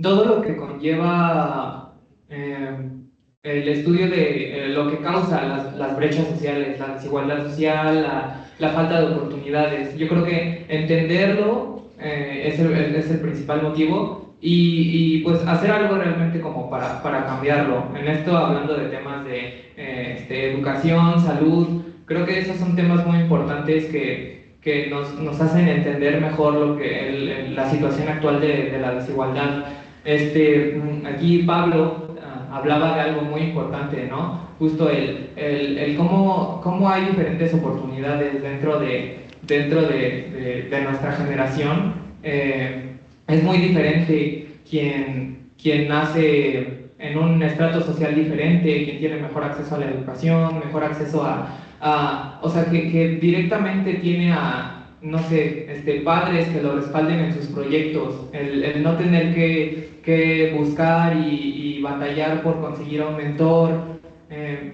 todo lo que conlleva el estudio de lo que causa las brechas sociales, la desigualdad social, la falta de oportunidades. Yo creo que entenderlo es el principal motivo y pues hacer algo realmente como para cambiarlo. En esto, hablando de temas de educación, salud, creo que esos son temas muy importantes que que nos hacen entender mejor lo que la situación actual de la desigualdad. Aquí Pablo hablaba de algo muy importante, ¿no? Justo el cómo hay diferentes oportunidades dentro de nuestra generación. Es muy diferente quien nace en un estrato social diferente, quien tiene mejor acceso a la educación, mejor acceso o sea, que directamente tiene no sé, padres que lo respalden en sus proyectos, el no tener que buscar y batallar por conseguir a un mentor.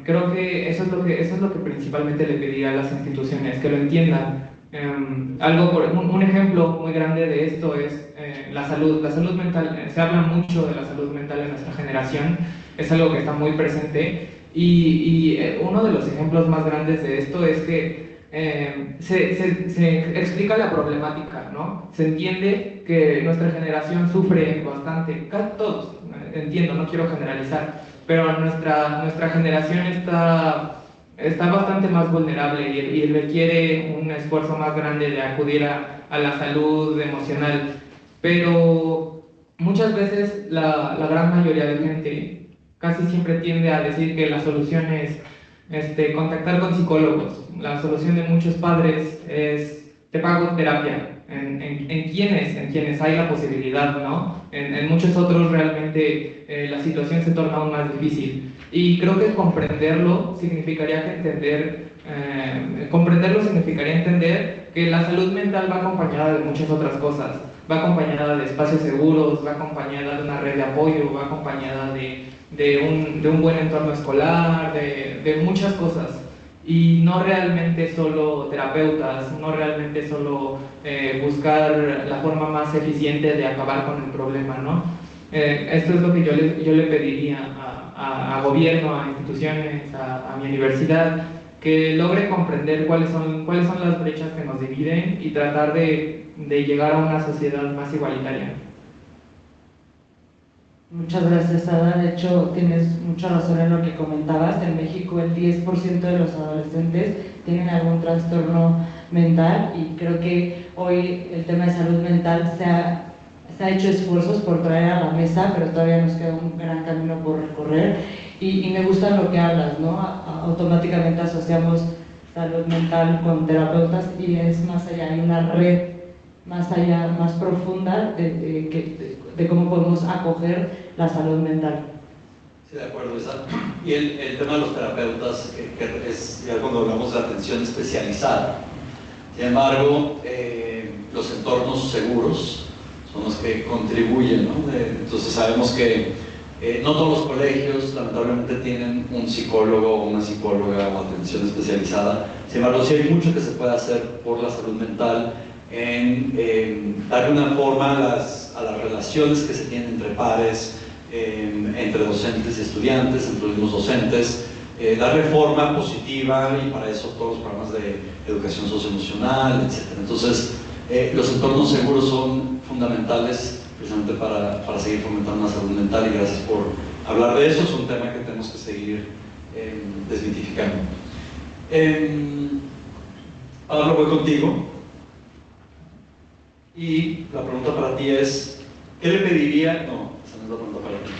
Creo que eso es lo que principalmente le pediría a las instituciones, que lo entiendan. Un ejemplo muy grande de esto es la salud mental. Se habla mucho de la salud mental en nuestra generación, es algo que está muy presente y uno de los ejemplos más grandes de esto es que se explica la problemática, ¿no? Se entiende que nuestra generación sufre bastante, todos, entiendo, no quiero generalizar, pero nuestra generación está bastante más vulnerable y requiere un esfuerzo más grande de acudir a la salud emocional. Pero muchas veces la gran mayoría de gente casi siempre tiende a decir que la solución es contactar con psicólogos. La solución de muchos padres es te pago terapia. En quienes hay la posibilidad, ¿no? En muchos otros realmente la situación se torna aún más difícil. Y creo que comprenderlo significaría entender que la salud mental va acompañada de muchas otras cosas. Va acompañada de espacios seguros, va acompañada de una red de apoyo, va acompañada de un buen entorno escolar, de muchas cosas. Y no realmente solo terapeutas, no realmente solo buscar la forma más eficiente de acabar con el problema, ¿no? Esto es lo que yo le pediría a gobierno, a instituciones, a mi universidad, que logre comprender cuáles son las brechas que nos dividen y tratar de llegar a una sociedad más igualitaria. Muchas gracias, Ada. De hecho, tienes mucha razón en lo que comentabas. En México el 10% de los adolescentes tienen algún trastorno mental y creo que hoy el tema de salud mental se ha hecho esfuerzos por traer a la mesa, pero todavía nos queda un gran camino por recorrer. Y me gusta lo que hablas, ¿no? Automáticamente asociamos salud mental con terapeutas y es más allá, hay una red más allá, más profunda de cómo podemos acoger la salud mental. Sí, de acuerdo, Isa. Y el tema de los terapeutas, que es ya cuando hablamos de atención especializada. Sin embargo, los entornos seguros son los que contribuyen, ¿no? Entonces sabemos que no todos los colegios lamentablemente tienen un psicólogo o una psicóloga o atención especializada. Sin embargo, sí hay mucho que se puede hacer por la salud mental en darle una forma a las relaciones que se tienen entre pares, entre docentes y estudiantes, entre los mismos docentes, darle forma positiva, y para eso todos los programas de educación socioemocional, etc. Entonces, los entornos seguros son fundamentales precisamente para seguir fomentando la salud mental, y gracias por hablar de eso. Es un tema que tenemos que seguir desmitificando. Ahora voy contigo. Y la pregunta para ti es, ¿qué le pediría? No, esa no es la pregunta para ti.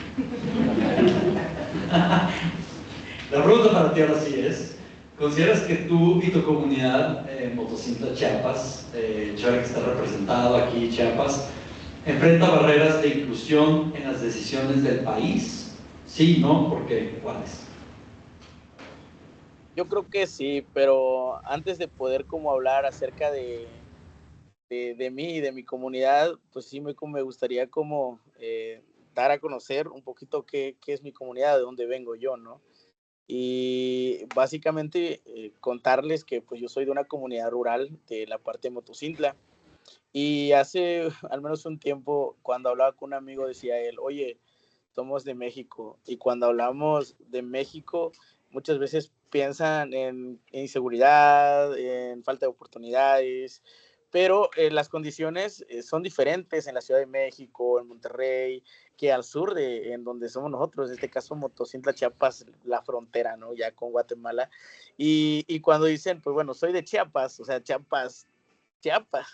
La pregunta para ti ahora sí es, ¿consideras que tú y tu comunidad Motocintla Chiapas, Chora que está representado aquí, Chiapas, enfrenta barreras de inclusión en las decisiones del país? ¿Sí, no? ¿Por qué? ¿Cuáles? Yo creo que sí, pero antes de poder como hablar acerca de mí y de mi comunidad, pues sí me gustaría como dar a conocer un poquito qué es mi comunidad, de dónde vengo yo, ¿no? Y básicamente contarles que pues yo soy de una comunidad rural de la parte de Motocintla, y hace al menos un tiempo cuando hablaba con un amigo decía él, oye, somos de México, y cuando hablamos de México muchas veces piensan en inseguridad, en falta de oportunidades, pero las condiciones son diferentes en la Ciudad de México, en Monterrey, que al sur en donde somos nosotros, en este caso Motocintla, Chiapas, la frontera, ¿no? Ya con Guatemala. Y cuando dicen, pues bueno, soy de Chiapas, o sea, Chiapas Chiapas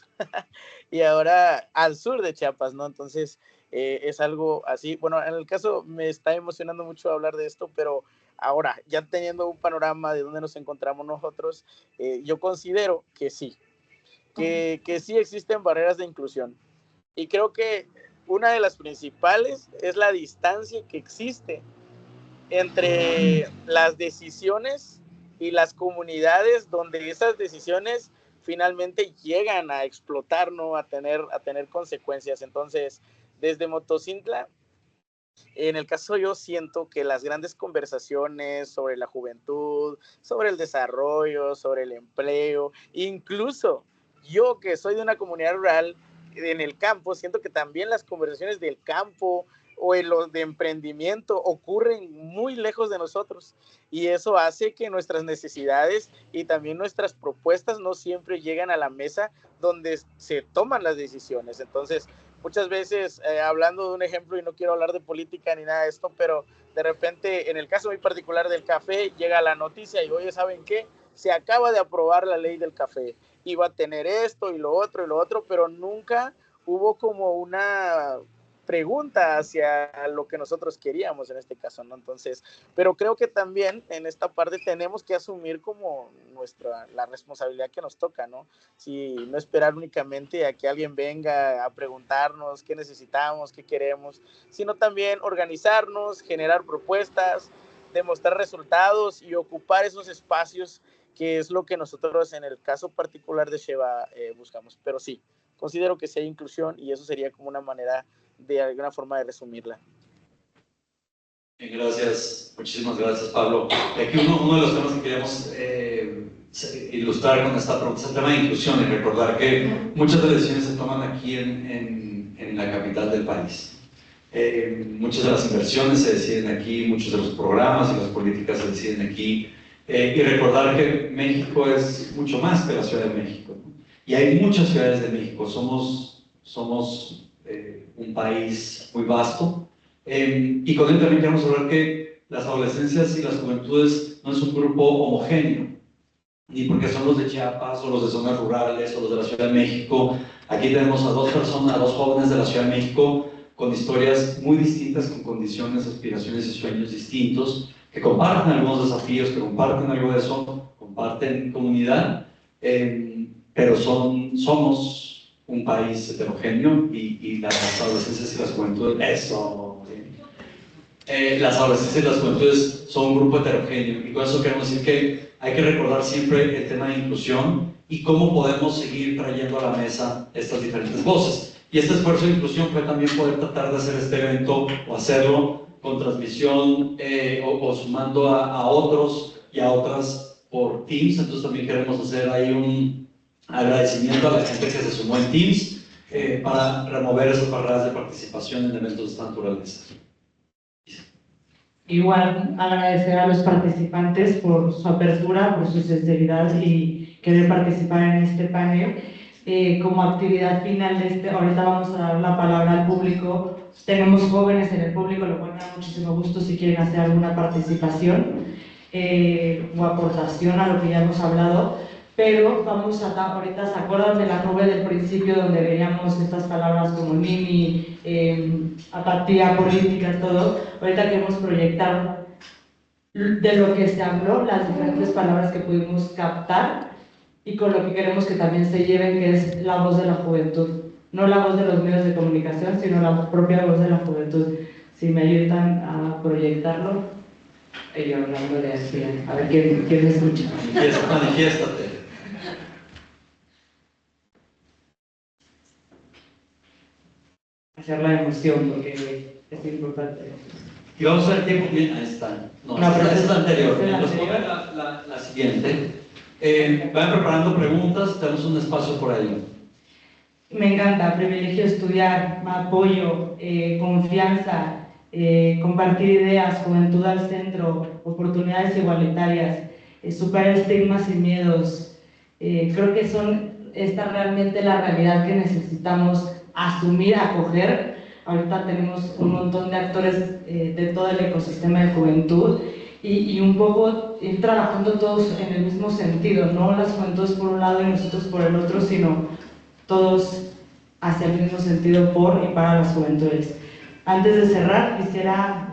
y ahora al sur de Chiapas, ¿no? Entonces es algo así. Bueno, en el caso me está emocionando mucho hablar de esto, pero ahora, ya teniendo un panorama de dónde nos encontramos nosotros, yo considero que sí, que sí existen barreras de inclusión. Y creo que una de las principales es la distancia que existe entre las decisiones y las comunidades donde esas decisiones finalmente llegan a explotar, ¿no? A tener consecuencias. Entonces, desde Motocintla, en el caso yo siento que las grandes conversaciones sobre la juventud, sobre el desarrollo, sobre el empleo, incluso yo que soy de una comunidad rural en el campo, siento que también las conversaciones del campo o en los de emprendimiento ocurren muy lejos de nosotros y eso hace que nuestras necesidades y también nuestras propuestas no siempre llegan a la mesa donde se toman las decisiones. Entonces, muchas veces, hablando de un ejemplo, y no quiero hablar de política ni nada de esto, pero de repente, en el caso muy particular del café, llega la noticia y, oye, ¿saben qué? Se acaba de aprobar la ley del café. Iba a tener esto y lo otro, pero nunca hubo como una pregunta hacia lo que nosotros queríamos en este caso, ¿no? Entonces, pero creo que también en esta parte tenemos que asumir como la responsabilidad que nos toca, ¿no? Si no esperar únicamente a que alguien venga a preguntarnos qué necesitamos, qué queremos, sino también organizarnos, generar propuestas, demostrar resultados y ocupar esos espacios que es lo que nosotros en el caso particular de Sheva buscamos. Pero sí, considero que sí hay inclusión y eso sería como una manera de alguna forma de resumirla. Bien, gracias, muchísimas gracias, Pablo. Y aquí uno de los temas que queremos ilustrar con esta pregunta es el tema de inclusión y recordar que muchas de las decisiones se toman aquí en la capital del país. Muchas de las inversiones se deciden aquí, muchos de los programas y las políticas se deciden aquí. Y recordar que México es mucho más que la Ciudad de México, ¿no? Y hay muchas ciudades de México, somos un país muy vasto, y con él también queremos hablar que las adolescencias y las juventudes no es un grupo homogéneo, ni porque son los de Chiapas o los de zonas rurales o los de la Ciudad de México. Aquí tenemos a dos jóvenes de la Ciudad de México con historias muy distintas, con condiciones, aspiraciones y sueños distintos, que comparten algunos desafíos, que comparten algo de eso, comparten comunidad, pero somos un país heterogéneo y las adolescencias y las juventudes, las adolescencias y las juventudes son un grupo heterogéneo, y con eso queremos decir que hay que recordar siempre el tema de inclusión y cómo podemos seguir trayendo a la mesa estas diferentes voces. Y este esfuerzo de inclusión fue también poder tratar de hacer este evento o hacerlo con transmisión o sumando a otros y a otras por Teams. Entonces también queremos hacer ahí un agradecimiento a la gente que se sumó en Teams para remover esas barreras de participación en eventos de esta naturaleza. Igual agradecer a los participantes por su apertura, por su sinceridad y querer participar en este panel. Como actividad final de ahorita vamos a dar la palabra al público. Tenemos jóvenes en el público, lo cual me da muchísimo gusto si quieren hacer alguna participación o aportación a lo que ya hemos hablado. Pero vamos a, ahorita se acuerdan de la nube del principio donde veíamos estas palabras como Mimi, apatía política, todo. Ahorita queremos proyectar de lo que se habló, las diferentes palabras que pudimos captar y con lo que queremos que también se lleven, que es la voz de la juventud. No la voz de los medios de comunicación, sino la propia voz de la juventud. Si me ayudan a proyectarlo, yo hablando de así, a ver quién me escucha. Manifiéstate. Hacer la emoción, porque es importante. Y vamos a ver el tiempo bien. Ahí está. No, pero esta es la anterior. Nos pongan la siguiente. Vayan preparando preguntas, tenemos un espacio por ahí. Me encanta, privilegio estudiar, apoyo, confianza, compartir ideas, juventud al centro, oportunidades igualitarias, superar estigmas y miedos. Creo que esta realmente la realidad que necesitamos asumir, acoger. Ahorita tenemos un montón de actores de todo el ecosistema de juventud y un poco ir trabajando todos en el mismo sentido, no las juventudes por un lado y nosotros por el otro, sino todos hacia el mismo sentido por y para las juventudes. Antes de cerrar, quisiera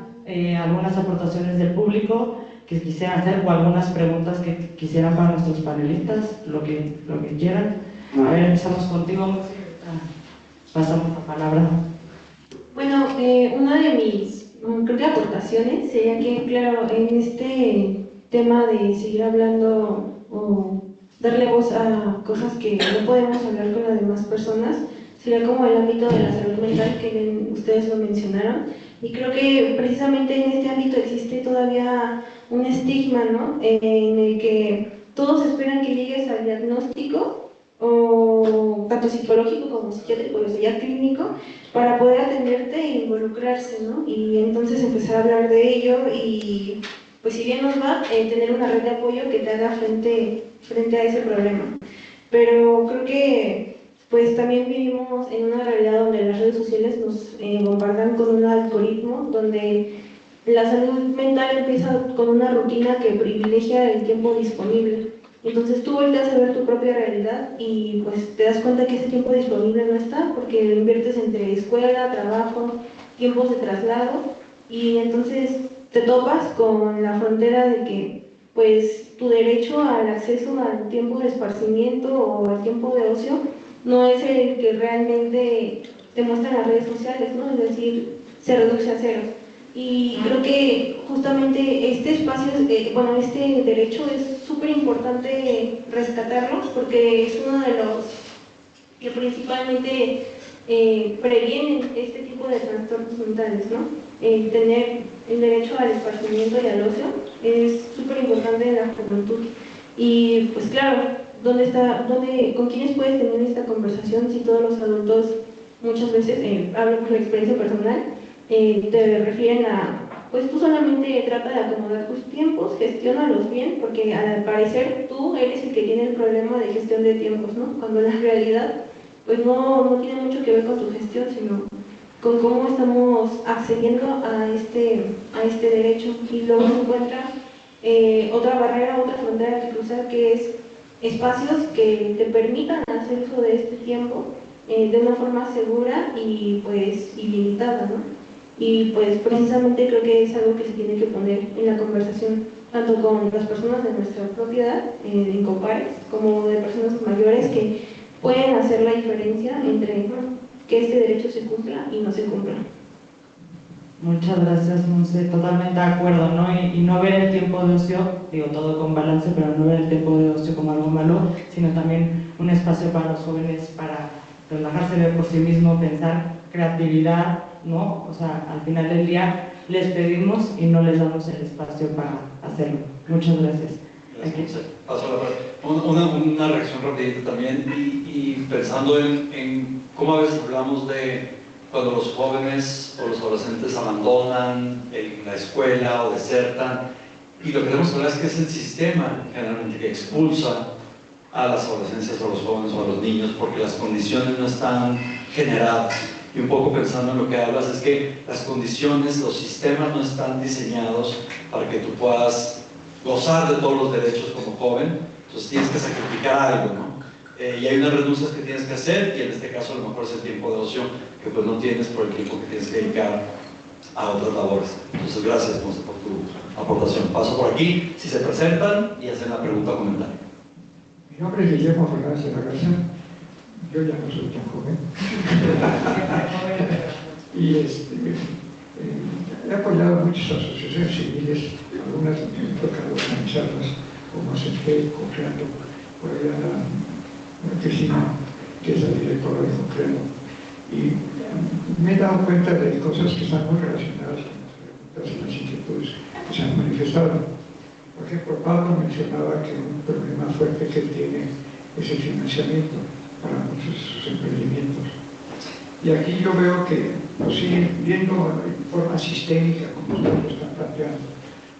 algunas aportaciones del público que quisieran hacer o algunas preguntas que quisieran para nuestros panelistas, lo que quieran. A ver, empezamos contigo. Pasamos la palabra. Bueno, una de mis, creo que aportaciones sería que, claro, en este tema de seguir hablando o darle voz a cosas que no podemos hablar con las demás personas, sería como el ámbito de la salud mental, que ustedes lo mencionaron. Y creo que precisamente en este ámbito existe todavía un estigma, ¿no? En el que todos esperan que llegues al diagnóstico, o tanto psicológico como psiquiátrico, o ya clínico, para poder atenderte e involucrarse, ¿no? Y entonces empezar a hablar de ello y, pues si bien nos va, tener una red de apoyo que te haga frente a ese problema. Pero creo que pues también vivimos en una realidad donde las redes sociales nos bombardean con un algoritmo, donde la salud mental empieza con una rutina que privilegia el tiempo disponible. Entonces tú volteas a ver tu propia realidad y pues te das cuenta que ese tiempo disponible no está, porque lo inviertes entre escuela, trabajo, tiempos de traslado, y entonces te topas con la frontera de que pues tu derecho al acceso al tiempo de esparcimiento o al tiempo de ocio no es el que realmente te muestran las redes sociales, ¿no? Es decir, se reduce a cero. Y creo que justamente este espacio, este derecho es súper importante rescatarlo, porque es uno de los que principalmente previenen este tipo de trastornos mentales, ¿no? Tener el derecho al esparcimiento y al ocio es súper importante en la juventud. Y pues claro, ¿con quiénes puedes tener esta conversación si todos los adultos muchas veces, hablo por la experiencia personal, te refieren a, pues tú solamente trata de acomodar tus tiempos, gestiónalos bien, porque al parecer tú eres el que tiene el problema de gestión de tiempos, ¿no? Cuando la realidad pues no tiene mucho que ver con tu gestión, sino con cómo estamos accediendo a este derecho. Y luego se encuentra otra barrera, otra frontera que cruzar, que es espacios que te permitan hacer uso de este tiempo de una forma segura y pues ilimitada, ¿no? Y pues precisamente creo que es algo que se tiene que poner en la conversación, tanto con las personas de nuestra propia edad, en compares, como de personas mayores que pueden hacer la diferencia entre que este derecho se cumpla y no se cumpla. Muchas gracias, Monse, totalmente de acuerdo, ¿no? Y no ver el tiempo de ocio, digo todo con balance, pero no ver el tiempo de ocio como algo malo, sino también un espacio para los jóvenes para relajarse, ver por sí mismo, pensar, creatividad, ¿no? O sea, al final del día les pedimos y no les damos el espacio para hacerlo. Muchas gracias. Paso una reacción rapidita también y pensando en cómo a veces hablamos de cuando los jóvenes o los adolescentes abandonan en la escuela o desertan, y lo que tenemos que hablar es que es el sistema generalmente que expulsa a las adolescencias, a los jóvenes o a los niños, porque las condiciones no están generadas. Y un poco pensando en lo que hablas, es que las condiciones, los sistemas no están diseñados para que tú puedas gozar de todos los derechos como joven, entonces tienes que sacrificar algo, ¿no? Y hay unas renuncias que tienes que hacer, y en este caso a lo mejor es el tiempo de ocio que pues no tienes por el tiempo que tienes que dedicar a otras labores. Entonces gracias, Monse, por tu aportación. Paso por aquí, si se presentan y hacen la pregunta o comentario. Mi nombre es Guillermo Fernández de la Garza, yo ya no soy tan joven. Y he apoyado muchas asociaciones civiles, algunas me han tocado organizarlas, como ACENTE, Co-Creando, por allá Cristina, que es la directora de Co-Creando. Y me he dado cuenta de cosas que están muy relacionadas con las preguntas y las inquietudes que se han manifestado. Por ejemplo, Pablo mencionaba que un problema fuerte que él tiene es el financiamiento para muchos de sus emprendimientos. Y aquí yo veo que lo siguen viendo en forma sistémica, como ustedes lo están planteando.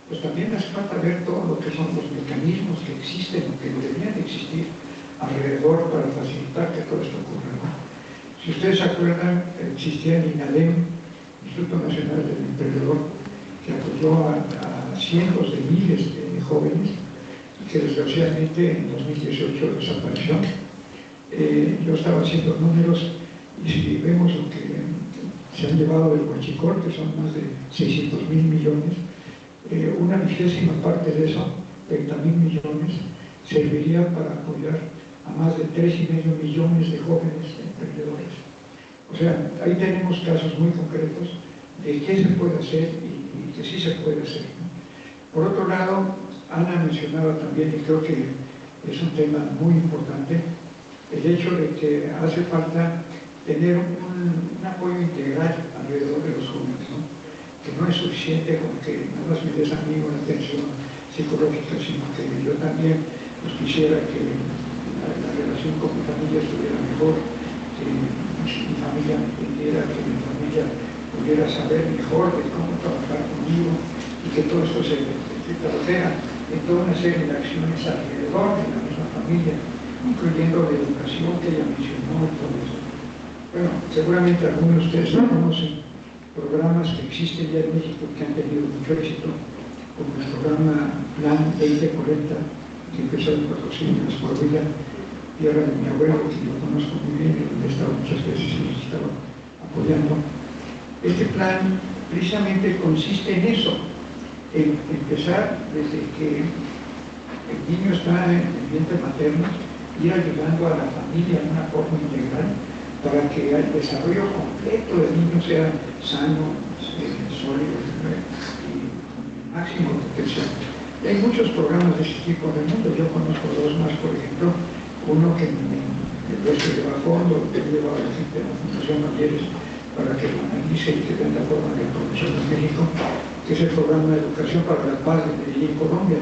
Pues también hace falta ver todo lo que son los mecanismos que existen, o que deberían existir alrededor para facilitar que todo esto ocurra, ¿no? Si ustedes se acuerdan, existía el INADEM, Instituto Nacional del Emprendedor, que apoyó a cientos de miles de jóvenes que desgraciadamente en 2018 desapareció. Yo estaba haciendo números y si vemos lo que se han llevado del huachicol, que son más de 600.000 millones, una vigésima parte de eso, 30.000 millones, serviría para apoyar a más de 3,5 millones de jóvenes emprendedores. O sea, ahí tenemos casos muy concretos de qué se puede hacer y que sí se puede hacer, ¿no? Por otro lado, Ana mencionaba también, y creo que es un tema muy importante, el hecho de que hace falta tener un apoyo integral alrededor de los jóvenes, ¿no? Que no es suficiente con que nada más me des a mí una atención psicológica, sino que yo también pues, quisiera que la relación con mi familia estuviera mejor, que mi familia me entendiera, que mi familia pudiera saber mejor de cómo trabajar conmigo y que todo esto se tradujera en toda una serie de acciones alrededor de la misma familia, incluyendo la educación que ella mencionó y todo eso. Bueno, seguramente algunos de ustedes conocen programas que existen ya en México que han tenido mucho éxito, como el programa Plan 2040, que empezó en Potosí, en Coahuila, tierra de mi abuelo, que lo conozco muy bien, y donde he estado muchas veces y los estaba apoyando. Este plan precisamente consiste en eso, en empezar desde que el niño está en el vientre materno, ir ayudando a la familia en una forma integral para que el desarrollo completo del niño sea sano, sólido y con el máximo potencial. Y hay muchos programas de este tipo en el mundo. Yo conozco dos más, por ejemplo, uno que yo se lleva a fondo, que lleva a la gente de la Fundación Mayores para que lo analice y que vean la forma de promoción en México, que es el programa de educación para la paz de Medellín, Colombia,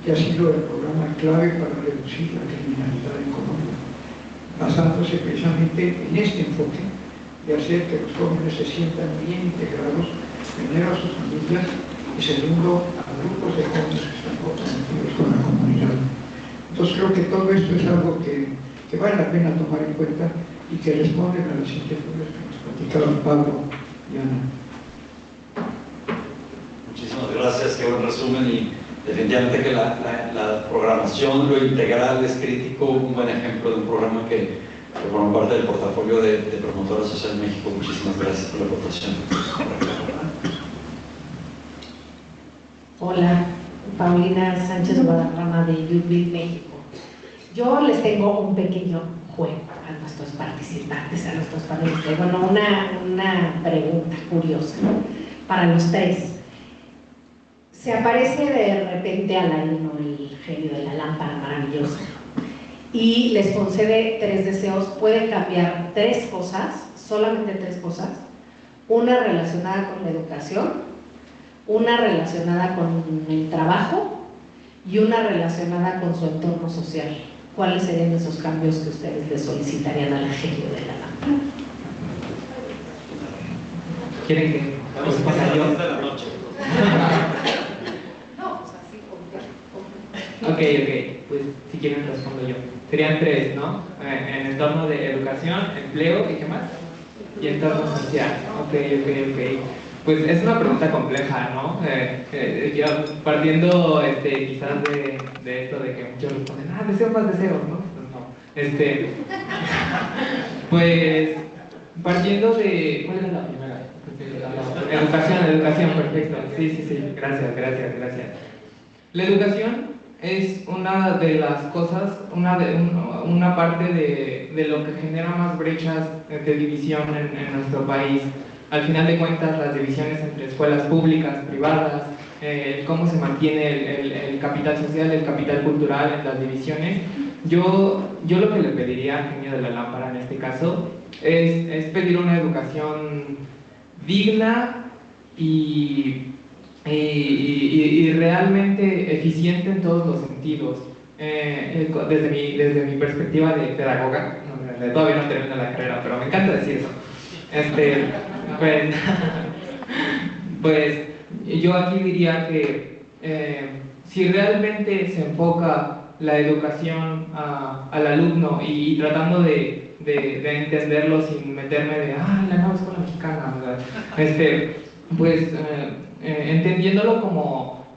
que ha sido el programa clave para reducir la criminalidad en Colombia, basándose precisamente en este enfoque de hacer que los jóvenes se sientan bien integrados, primero a sus familias y segundo a grupos de jóvenes que están comprometidos con la comunidad. Entonces creo que todo esto es algo que vale la pena tomar en cuenta y que responden a las inquietudes que nos platicaron Pablo y Ana. Muchísimas gracias, qué buen resumen, y definitivamente que la programación, lo integral es crítico, un buen ejemplo de un programa que forma parte del portafolio de Promotora Social en México. Muchísimas gracias por la aportación. Hola, Paulina Sánchez Guadarrama de Youthbuild México. Yo les tengo un pequeño juego a nuestros participantes, a nuestros panelistas. Bueno, una pregunta curiosa para los tres. Se aparece de repente Aladino, el genio de la lámpara maravillosa, y les concede 3 deseos. Pueden cambiar 3 cosas, solamente 3 cosas, una relacionada con la educación, una relacionada con el trabajo y una relacionada con su entorno social. ¿Cuáles serían esos cambios que ustedes le solicitarían al genio de la lámpara? ¿Quieren que responda yo? No, pues así como... Ok, pues si quieren respondo yo. Serían 3, ¿no? En entorno de educación, empleo y ¿qué más? Y entorno social. Ok. Pues es una pregunta compleja, ¿no? Yo, partiendo quizás de esto de que muchos responden, deseo más deseos, ¿no? Pues no. Pues partiendo de... ¿Cuál era la primera? Educación, perfecto. Sí, gracias. La educación es una de las cosas, una parte de lo que genera más brechas de división en nuestro país. Al final de cuentas, las divisiones entre escuelas públicas, privadas, cómo se mantiene el capital social, el capital cultural en las divisiones. Yo lo que le pediría al genio de la lámpara en este caso es pedir una educación digna y realmente eficiente en todos los sentidos. Desde mi perspectiva de pedagoga, todavía no termino la carrera, pero me encanta decir eso. Pues yo aquí diría que si realmente se enfoca la educación al alumno y tratando de entenderlo sin meterme de la nueva escuela mexicana, entendiéndolo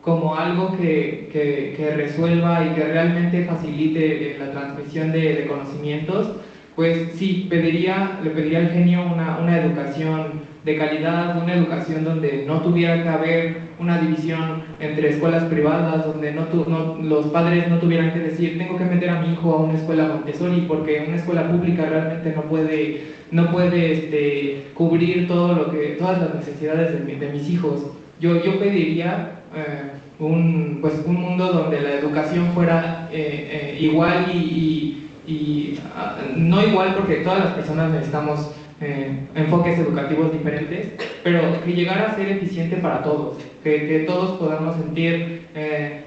como algo que resuelva y que realmente facilite la transmisión de conocimientos, pues sí, le pediría al genio una educación de calidad, una educación donde no tuviera que haber una división entre escuelas privadas, donde los padres no tuvieran que decir tengo que meter a mi hijo a una escuela Montessori porque una escuela pública realmente no puede cubrir todas las necesidades de mis hijos. Yo pediría un mundo donde la educación fuera igual no igual porque todas las personas necesitamos enfoques educativos diferentes, pero que llegara a ser eficiente para todos, que todos podamos sentir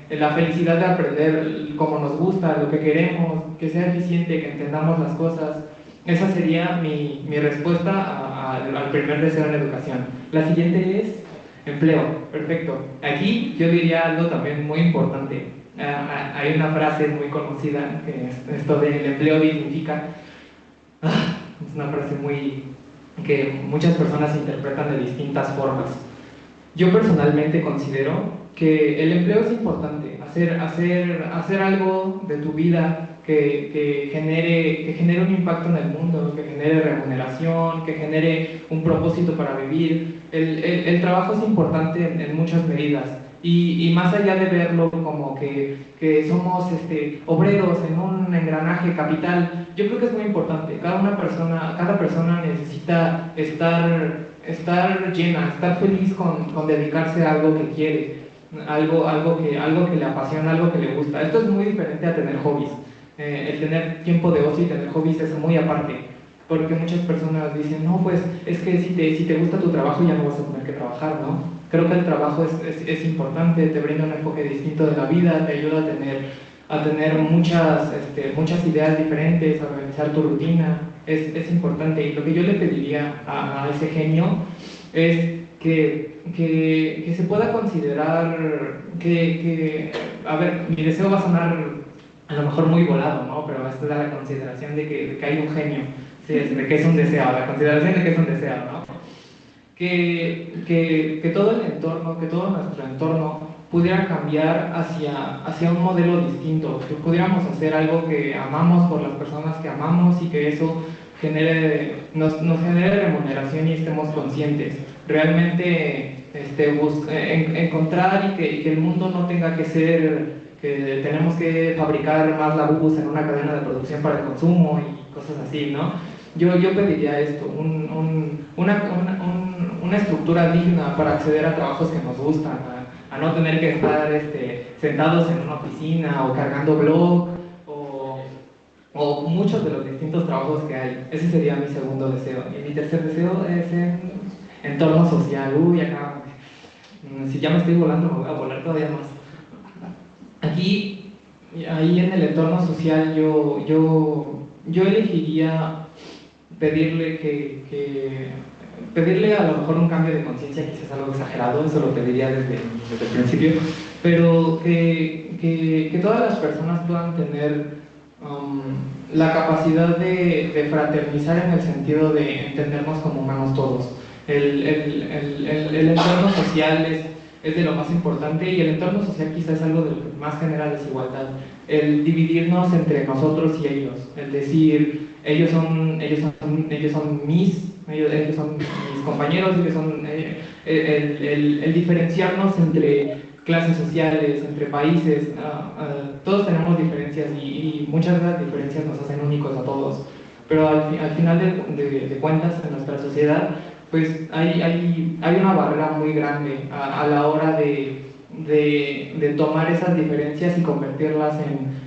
la felicidad de aprender como nos gusta, lo que queremos, que sea eficiente, que entendamos las cosas. Esa sería mi respuesta al primer deseo en educación. La siguiente es empleo. Perfecto. Aquí yo diría algo también muy importante. Hay una frase muy conocida que es esto del empleo dignifica. Es una frase que muchas personas interpretan de distintas formas. Yo personalmente considero que el empleo es importante, hacer algo de tu vida que genere un impacto en el mundo, que genere remuneración, que genere un propósito para vivir. El trabajo es importante en muchas medidas. Y más allá de verlo como que somos obreros en un engranaje capital, yo creo que es muy importante. Cada persona necesita estar llena, estar feliz con dedicarse a algo que quiere, algo que le apasiona, algo que le gusta. Esto es muy diferente a tener hobbies. El tener tiempo de ocio y tener hobbies es muy aparte. Porque muchas personas dicen, no, pues es que si te gusta tu trabajo ya no vas a tener que trabajar, ¿no? Creo que el trabajo es importante, te brinda un enfoque distinto de la vida, te ayuda a tener muchas ideas diferentes, a organizar tu rutina, es importante. Y lo que yo le pediría a ese genio es que se pueda considerar a ver, mi deseo va a sonar a lo mejor muy volado, ¿no? Pero esta es la consideración de que hay un genio, sí, de que es un deseo, la consideración de que es un deseo, ¿no? Que todo el entorno, que todo nuestro entorno pudiera cambiar hacia un modelo distinto, que pudiéramos hacer algo que amamos por las personas que amamos y que eso nos genere remuneración y estemos conscientes. Realmente encontrar y que el mundo no tenga que ser que tenemos que fabricar más labús en una cadena de producción para el consumo y cosas así, ¿no? Yo pediría esto, una estructura digna para acceder a trabajos que nos gustan, a no tener que estar sentados en una oficina o cargando blog o muchos de los distintos trabajos que hay. Ese sería mi segundo deseo. Y mi tercer deseo es entorno social. Acá, si ya me estoy volando, me voy a volar todavía más. Ahí en el entorno social yo elegiría pedirle a lo mejor un cambio de conciencia, quizás algo exagerado, eso lo pediría desde el principio, pero que todas las personas puedan tener la capacidad de fraternizar en el sentido de entendernos como humanos todos. El entorno social es de lo más importante y el entorno social quizás es algo de lo que más genera desigualdad. El dividirnos entre nosotros y ellos, el decir ellos son mis compañeros, ellos son el diferenciarnos entre clases sociales, entre países. Todos tenemos diferencias y muchas de las diferencias nos hacen únicos a todos, pero al final de cuentas en nuestra sociedad pues hay una barrera muy grande a la hora de tomar esas diferencias y convertirlas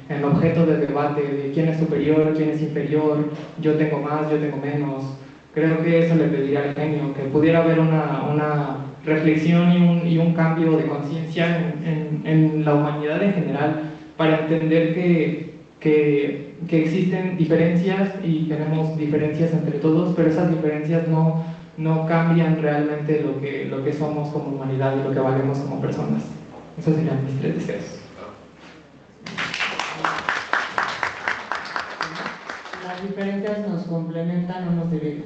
en objeto de debate de quién es superior, quién es inferior, yo tengo más, yo tengo menos. Creo que eso le pediría al genio, que pudiera haber una reflexión y un cambio de conciencia en la humanidad en general para entender que existen diferencias y tenemos diferencias entre todos, pero esas diferencias no cambian realmente lo que somos como humanidad y lo que valemos como personas. Esos serían mis 3 deseos. Las diferencias nos complementan o nos dividen.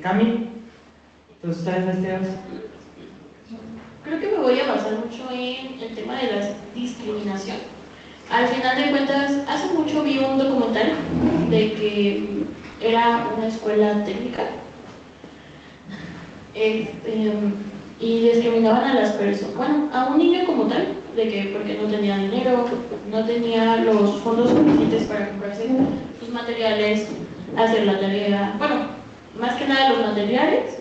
Cami, tus 3 deseos. creo que me voy a basar mucho en el tema de la discriminación. Al final de cuentas, hace mucho vi un documental de que era una escuela técnica y discriminaban a las personas, bueno, a un niño como tal, de que porque no tenía dinero, no tenía los fondos suficientes para comprarse sus materiales, hacer la tarea, bueno, más que nada los materiales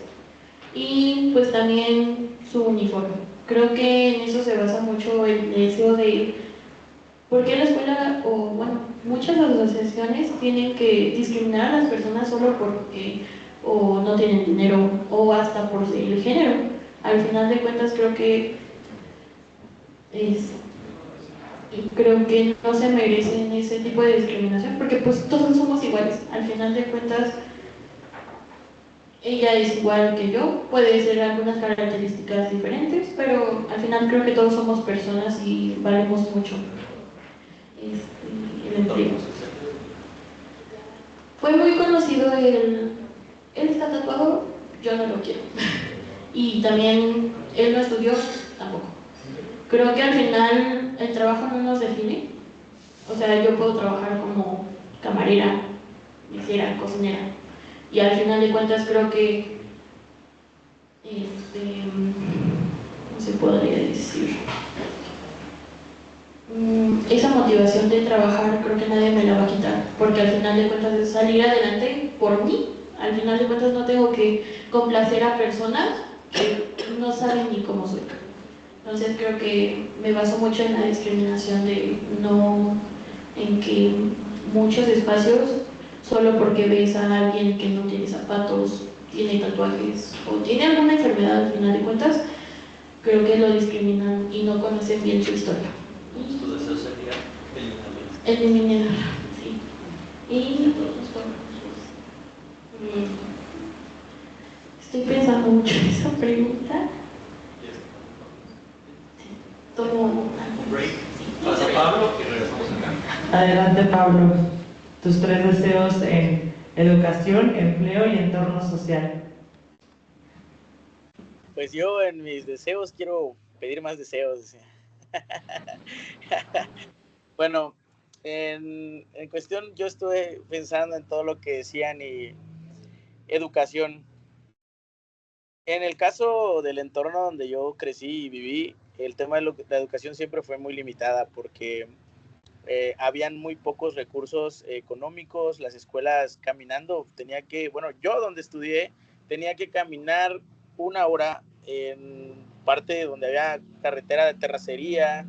y pues también su uniforme. Creo que en eso se basa mucho el deseo de por qué la escuela, o bueno, muchas asociaciones tienen que discriminar a las personas solo porque o no tienen dinero o hasta por el género. Al final de cuentas creo que no se merecen ese tipo de discriminación porque pues todos somos iguales. Al final de cuentas ella es igual que yo, puede ser algunas características diferentes, pero al final creo que todos somos personas y valemos mucho el empleo. Fue muy conocido él está tatuado, yo no lo quiero. Y también él no estudió, tampoco. Creo que al final el trabajo no nos define. O sea, yo puedo trabajar como camarera, mesera, cocinera. Y al final de cuentas creo que no se podría decir. Esa motivación de trabajar creo que nadie me la va a quitar, porque al final de cuentas es salir adelante por mí. Al final de cuentas no tengo que complacer a personas que no saben ni cómo soy. Entonces creo que me baso mucho en la discriminación de no, en que muchos espacios, solo porque ves a alguien que no tiene zapatos, tiene tatuajes o tiene alguna enfermedad, al final de cuentas, creo que lo discriminan y no conocen bien su historia. ¿Tu deseo sería eliminarlo? Eliminar, sí. Y estoy pensando mucho en esa pregunta. Tomo un break. Pasa Pablo y regresamos acá. Adelante, Pablo. Tus 3 deseos en educación, empleo y entorno social. Pues yo en mis deseos quiero pedir más deseos. Bueno, en cuestión yo estuve pensando en todo lo que decían y educación. En el caso del entorno donde yo crecí y viví, el tema de la educación siempre fue muy limitada porque habían muy pocos recursos económicos, las escuelas caminando, yo donde estudié tenía que caminar 1 hora en parte donde había carretera de terracería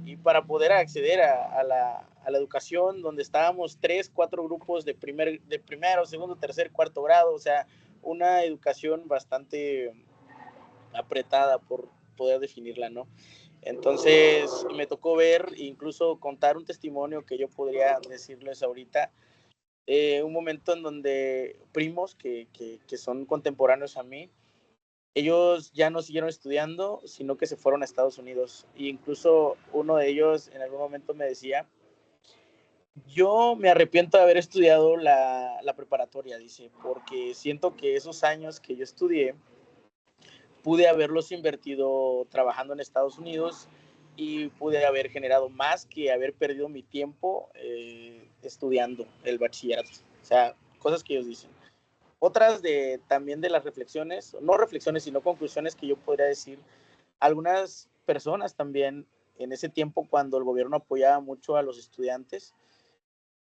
y para poder acceder a la educación donde estábamos 3, 4 grupos de primero, segundo, tercer, cuarto grado, o sea, una educación bastante apretada por poder definirla, ¿no? Entonces me tocó ver, incluso contar un testimonio que yo podría decirles ahorita, un momento en donde primos que son contemporáneos a mí, ellos ya no siguieron estudiando, sino que se fueron a Estados Unidos. E incluso uno de ellos en algún momento me decía, yo me arrepiento de haber estudiado la preparatoria, dice, porque siento que esos años que yo estudié, pude haberlos invertido trabajando en Estados Unidos y pude haber generado más que haber perdido mi tiempo estudiando el bachillerato. O sea, cosas que ellos dicen. Otras también de las reflexiones, no reflexiones, sino conclusiones que yo podría decir, algunas personas también en ese tiempo cuando el gobierno apoyaba mucho a los estudiantes,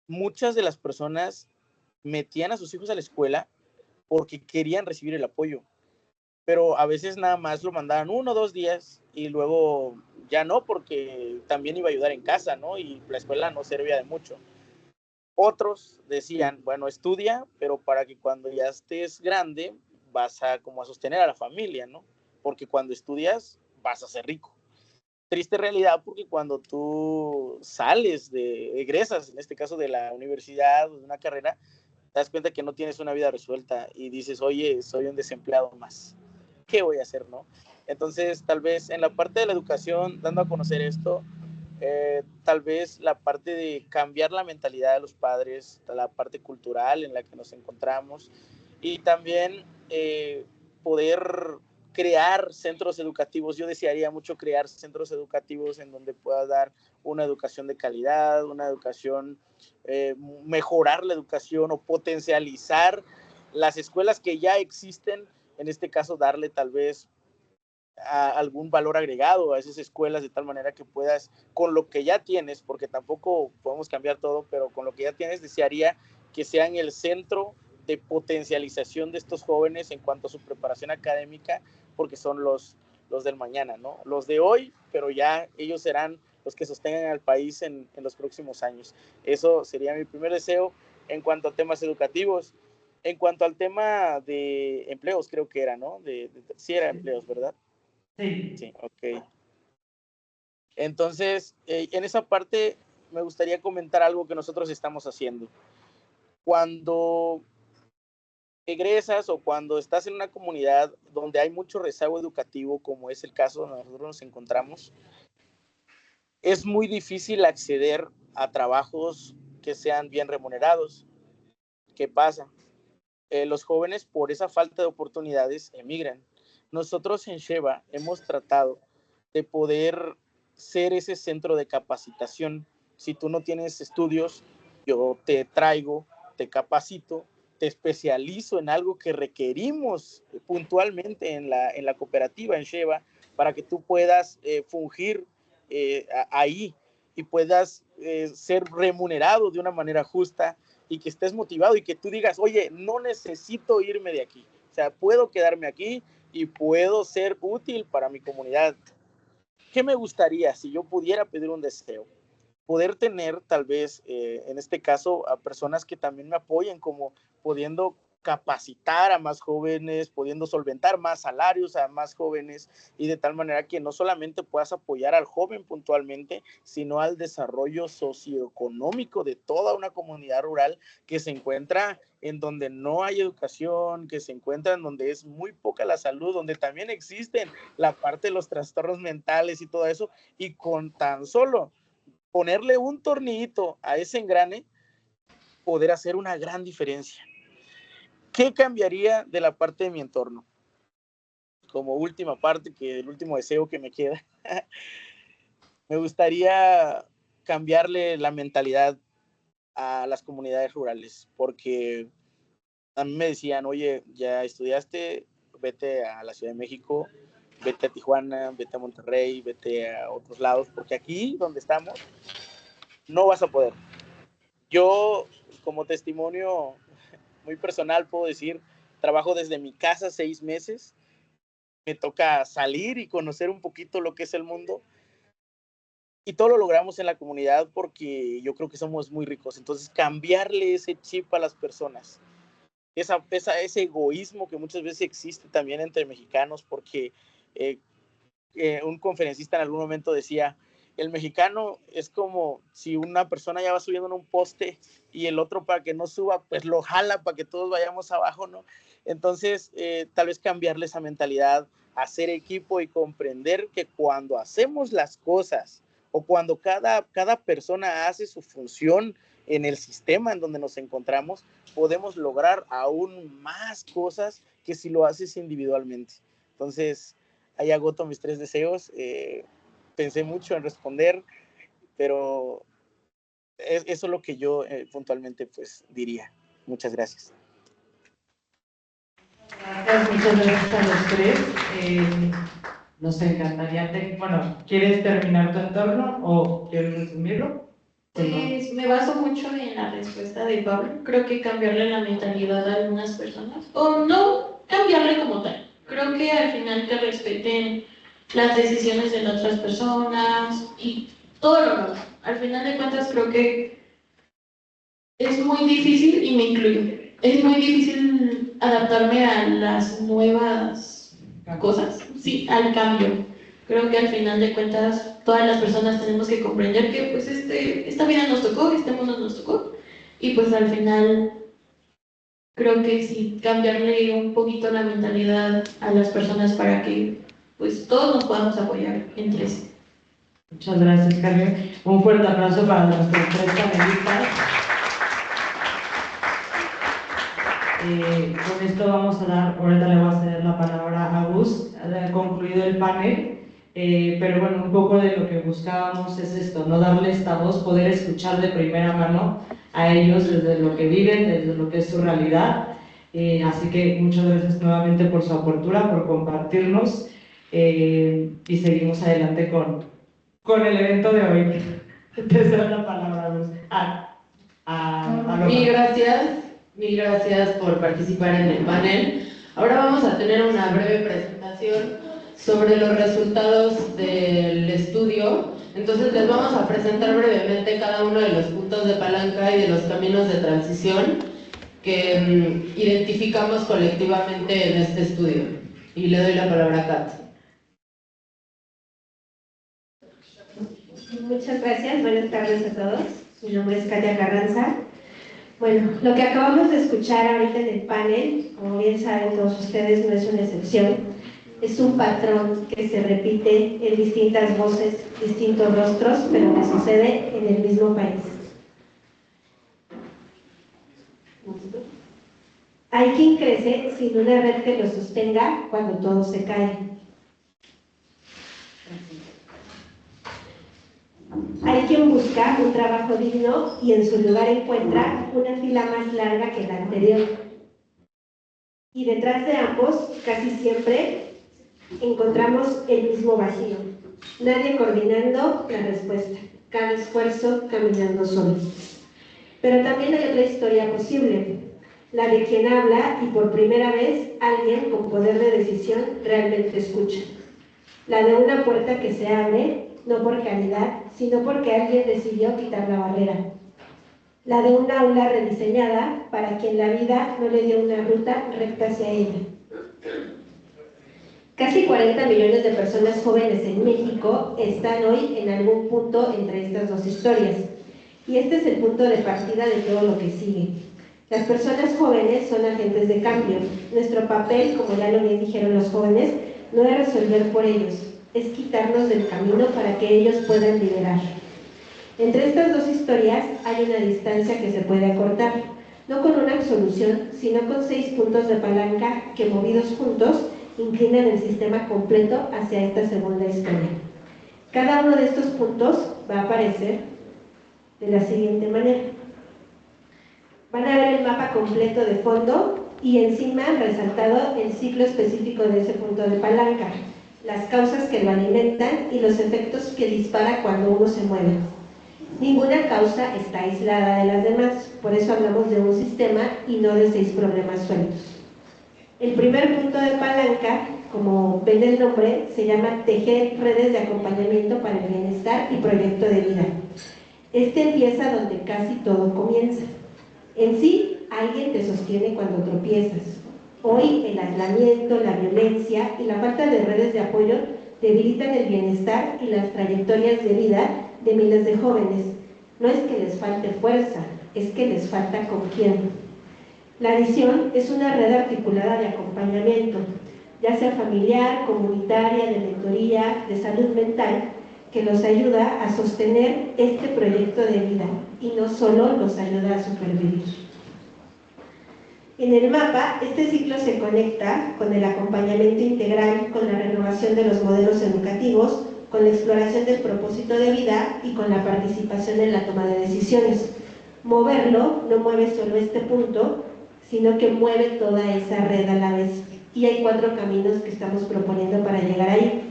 muchas de las personas metían a sus hijos a la escuela porque querían recibir el apoyo, pero a veces nada más lo mandaban 1 o 2 días y luego ya no, porque también iba a ayudar en casa, ¿no? Y la escuela no servía de mucho. Otros decían, bueno, estudia, pero para que cuando ya estés grande vas a como a sostener a la familia, ¿no? Porque cuando estudias vas a ser rico. Triste realidad, porque cuando tú egresas, en este caso de la universidad o de una carrera, te das cuenta que no tienes una vida resuelta y dices, oye, soy un desempleado más. ¿Qué voy a hacer, no? Entonces, tal vez en la parte de la educación, dando a conocer esto, tal vez la parte de cambiar la mentalidad de los padres, la parte cultural en la que nos encontramos y también poder crear centros educativos. Yo desearía mucho crear centros educativos en donde pueda dar una educación de calidad, una educación, mejorar la educación o potencializar las escuelas que ya existen, en este caso darle tal vez algún valor agregado a esas escuelas de tal manera que puedas, con lo que ya tienes, porque tampoco podemos cambiar todo, pero con lo que ya tienes, desearía que sean el centro de potencialización de estos jóvenes en cuanto a su preparación académica, porque son los del mañana, ¿no? Los de hoy, pero ya ellos serán los que sostengan al país en los próximos años. Eso sería mi primer deseo en cuanto a temas educativos. En cuanto al tema de empleos, creo que era, ¿no? Sí era empleos, ¿verdad? Sí. Sí, ok. Entonces, en esa parte me gustaría comentar algo que nosotros estamos haciendo. Cuando egresas o cuando estás en una comunidad donde hay mucho rezago educativo, como es el caso donde nosotros nos encontramos, es muy difícil acceder a trabajos que sean bien remunerados. ¿Qué pasa? Los jóvenes, por esa falta de oportunidades, emigran. Nosotros en Sheba hemos tratado de poder ser ese centro de capacitación. Si tú no tienes estudios, yo te traigo, te capacito, te especializo en algo que requerimos puntualmente en la cooperativa en Sheba, para que tú puedas fungir ahí y puedas ser remunerado de una manera justa y que estés motivado y que tú digas, oye, no necesito irme de aquí, o sea, puedo quedarme aquí y puedo ser útil para mi comunidad. ¿Qué me gustaría si yo pudiera pedir un deseo? Poder tener tal vez, en este caso, a personas que también me apoyen, como pudiendo capacitar a más jóvenes, pudiendo solventar más salarios a más jóvenes, y de tal manera que no solamente puedas apoyar al joven puntualmente, sino al desarrollo socioeconómico de toda una comunidad rural que se encuentra en donde no hay educación, que se encuentra en donde es muy poca la salud, donde también existen la parte de los trastornos mentales y todo eso, y con tan solo ponerle un tornillito a ese engrane, poder hacer una gran diferencia. ¿Qué cambiaría de la parte de mi entorno? Como última parte, que el último deseo que me queda, me gustaría cambiarle la mentalidad a las comunidades rurales, porque a mí me decían, oye, ya estudiaste, vete a la Ciudad de México, vete a Tijuana, vete a Monterrey, vete a otros lados, porque aquí donde estamos no vas a poder. Yo, como testimonio muy personal, puedo decir, trabajo desde mi casa 6 meses, me toca salir y conocer un poquito lo que es el mundo, y todo lo logramos en la comunidad porque yo creo que somos muy ricos. Entonces, cambiarle ese chip a las personas, ese egoísmo que muchas veces existe también entre mexicanos, porque un conferencista en algún momento decía, el mexicano es como si una persona ya va subiendo en un poste y el otro, para que no suba, pues lo jala para que todos vayamos abajo, ¿no? Entonces, tal vez cambiarle esa mentalidad, hacer equipo y comprender que cuando hacemos las cosas o cuando cada persona hace su función en el sistema en donde nos encontramos, podemos lograr aún más cosas que si lo haces individualmente. Entonces, ahí agoto mis 3 deseos. Pensé mucho en responder, pero eso es lo que yo puntualmente pues diría. Muchas gracias. Muchas gracias a los 3. Nos encantaría, bueno, ¿quieres terminar tu entorno o quieres resumirlo? Pues me baso mucho en la respuesta de Pablo. Creo que cambiarle la mentalidad a algunas personas, o no cambiarle como tal. Creo que al final que respeten las decisiones de las otras personas y todo lo nuevo. Al final de cuentas creo que es muy difícil, y me incluyo, es muy difícil adaptarme a las nuevas cosas, sí, al cambio. Creo que al final de cuentas todas las personas tenemos que comprender que pues esta vida nos tocó, este mundo nos tocó, y pues al final creo que sí, cambiarle un poquito la mentalidad a las personas para que pues todos nos podamos apoyar entre sí. Muchas gracias, Carmen. Un fuerte aplauso para nuestros 3 panelistas. Con esto vamos a dar, ahorita le voy a ceder la palabra a Gus. pero bueno, un poco de lo que buscábamos es esto, no darle esta voz, poder escuchar de primera mano a ellos desde lo que viven, desde lo que es su realidad. Así que muchas gracias nuevamente por su apertura, por compartirnos, y seguimos adelante con el evento de hoy. Te doy la palabra, Luz. Mil gracias por participar en el panel. Ahora vamos a tener una breve presentación sobre los resultados del estudio. Entonces les vamos a presentar brevemente cada uno de los puntos de palanca y de los caminos de transición que identificamos colectivamente en este estudio. Y le doy la palabra a Kat. Muchas gracias, buenas tardes a todos. Mi nombre es Katia Carranza. Bueno, lo que acabamos de escuchar ahorita en el panel, como bien saben todos ustedes, no es una excepción. Es un patrón que se repite en distintas voces, distintos rostros, pero que sucede en el mismo país. Hay quien crece sin una red que lo sostenga cuando todo se cae. Hay quien busca un trabajo digno y en su lugar encuentra una fila más larga que la anterior. Y detrás de ambos, casi siempre, encontramos el mismo vacío. Nadie coordinando la respuesta. Cada esfuerzo caminando solo. Pero también hay otra historia posible. La de quien habla y por primera vez alguien con poder de decisión realmente escucha. La de una puerta que se abre, no por calidad, sino porque alguien decidió quitar la barrera. La de un aula rediseñada para quien la vida no le dio una ruta recta hacia ella. Casi 40 millones de personas jóvenes en México están hoy en algún punto entre estas dos historias. Y este es el punto de partida de todo lo que sigue. Las personas jóvenes son agentes de cambio. Nuestro papel, como ya lo bien dijeron los jóvenes, no es resolver por ellos, es quitarnos del camino para que ellos puedan liderar. Entre estas dos historias hay una distancia que se puede acortar, no con una absolución, sino con 6 puntos de palanca que, movidos juntos, inclinan el sistema completo hacia esta segunda historia. Cada uno de estos puntos va a aparecer de la siguiente manera. Van a ver el mapa completo de fondo y encima resaltado el ciclo específico de ese punto de palanca, las causas que lo alimentan y los efectos que dispara cuando uno se mueve. Ninguna causa está aislada de las demás, por eso hablamos de un sistema y no de 6 problemas sueltos. El primer punto de palanca, como ven el nombre, se llama tejer redes de acompañamiento para el bienestar y proyecto de vida. Este empieza donde casi todo comienza. En sí, alguien te sostiene cuando tropiezas. Hoy el aislamiento, la violencia y la falta de redes de apoyo debilitan el bienestar y las trayectorias de vida de miles de jóvenes. No es que les falte fuerza, es que les falta con quién. La visión es una red articulada de acompañamiento, ya sea familiar, comunitaria, de mentoría, de salud mental, que los ayuda a sostener este proyecto de vida y no solo los ayuda a supervivir. En el mapa, este ciclo se conecta con el acompañamiento integral, con la renovación de los modelos educativos, con la exploración del propósito de vida y con la participación en la toma de decisiones. Moverlo no mueve solo este punto, sino que mueve toda esa red a la vez. Y hay 4 caminos que estamos proponiendo para llegar ahí.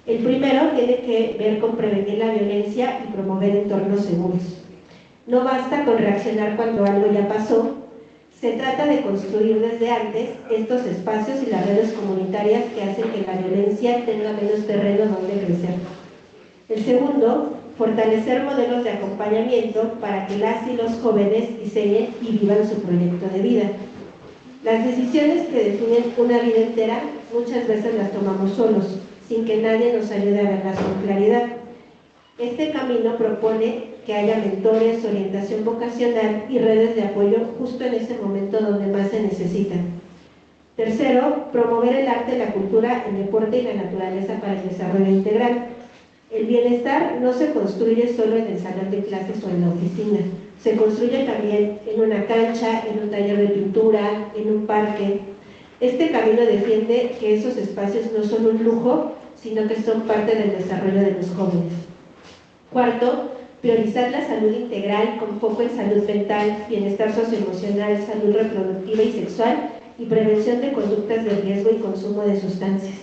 El primero tiene que ver con prevenir la violencia y promover entornos seguros. No basta con reaccionar cuando algo ya pasó, se trata de construir desde antes estos espacios y las redes comunitarias que hacen que la violencia tenga menos terreno donde crecer. El segundo, fortalecer modelos de acompañamiento para que las y los jóvenes diseñen y vivan su proyecto de vida. Las decisiones que definen una vida entera muchas veces las tomamos solos, sin que nadie nos ayude a verlas con claridad. Este camino propone que haya mentores, orientación vocacional y redes de apoyo justo en ese momento donde más se necesitan. Tercero, promover el arte, la cultura, el deporte y la naturaleza para el desarrollo integral. El bienestar no se construye solo en el salón de clases o en la oficina, se construye también en una cancha, en un taller de pintura, en un parque. Este camino defiende que esos espacios no son un lujo, sino que son parte del desarrollo de los jóvenes. Cuarto, priorizar la salud integral con foco en salud mental, bienestar socioemocional, salud reproductiva y sexual y prevención de conductas de riesgo y consumo de sustancias.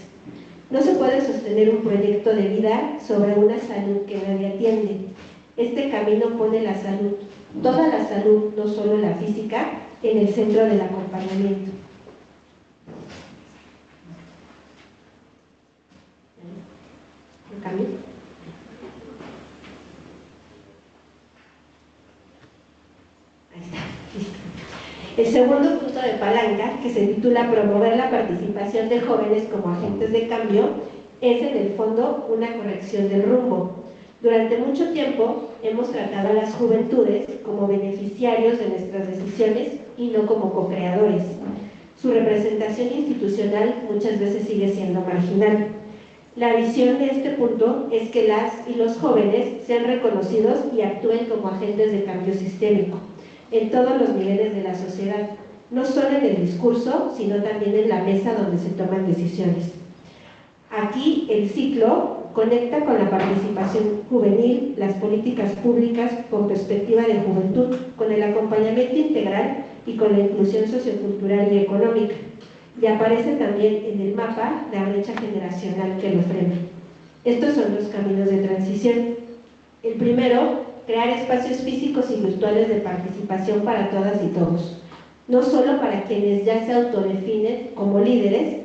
No se puede sostener un proyecto de vida sobre una salud que nadie atiende. Este camino pone la salud, toda la salud, no solo la física, en el centro del acompañamiento. ¿Un cambio? Ahí está, listo. El segundo punto de palanca, que se titula Promover la participación de jóvenes como agentes de cambio, es en el fondo una corrección del rumbo. Durante mucho tiempo hemos tratado a las juventudes como beneficiarios de nuestras decisiones y no como co-creadores. Su representación institucional muchas veces sigue siendo marginal. La visión de este punto es que las y los jóvenes sean reconocidos y actúen como agentes de cambio sistémico en todos los niveles de la sociedad, no solo en el discurso, sino también en la mesa donde se toman decisiones. Aquí el ciclo conecta con la participación juvenil, las políticas públicas con perspectiva de juventud, con el acompañamiento integral y con la inclusión sociocultural y económica. Y aparece también en el mapa la brecha generacional que lo frena. Estos son los caminos de transición. El primero, crear espacios físicos y virtuales de participación para todas y todos, no solo para quienes ya se autodefinen como líderes,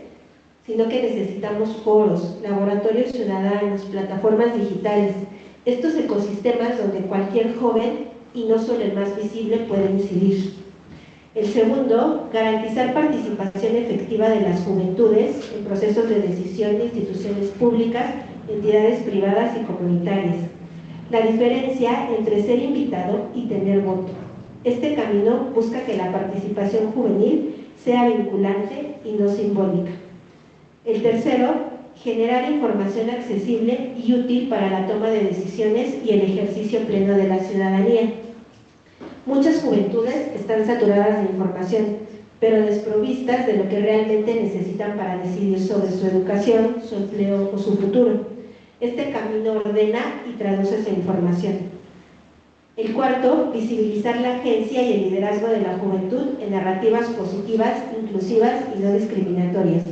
sino que necesitamos foros, laboratorios ciudadanos, plataformas digitales, estos ecosistemas donde cualquier joven, y no solo el más visible, puede incidir. El segundo, garantizar participación efectiva de las juventudes en procesos de decisión de instituciones públicas, entidades privadas y comunitarias. La diferencia entre ser invitado y tener voto. Este camino busca que la participación juvenil sea vinculante y no simbólica. El tercero, generar información accesible y útil para la toma de decisiones y el ejercicio pleno de la ciudadanía. Muchas juventudes están saturadas de información, pero desprovistas de lo que realmente necesitan para decidir sobre su educación, su empleo o su futuro. Este camino ordena y traduce esa información. El cuarto, visibilizar la agencia y el liderazgo de la juventud en narrativas positivas, inclusivas y no discriminatorias.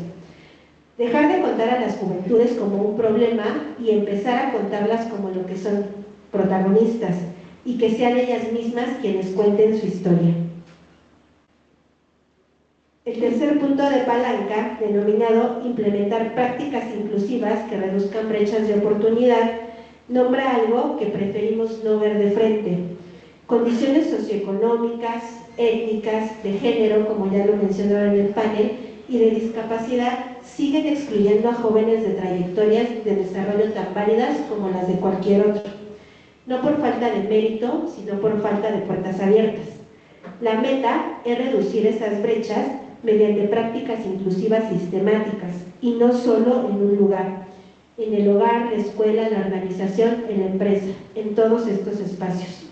Dejar de contar a las juventudes como un problema y empezar a contarlas como lo que son, protagonistas, y que sean ellas mismas quienes cuenten su historia. El tercer punto de palanca, denominado implementar prácticas inclusivas que reduzcan brechas de oportunidad, nombra algo que preferimos no ver de frente. Condiciones socioeconómicas, étnicas, de género, como ya lo mencionaba en el panel, y de discapacidad siguen excluyendo a jóvenes de trayectorias de desarrollo tan válidas como las de cualquier otro. No por falta de mérito, sino por falta de puertas abiertas. La meta es reducir esas brechas mediante prácticas inclusivas sistemáticas y no solo en un lugar, en el hogar, la escuela, la organización, en la empresa, en todos estos espacios.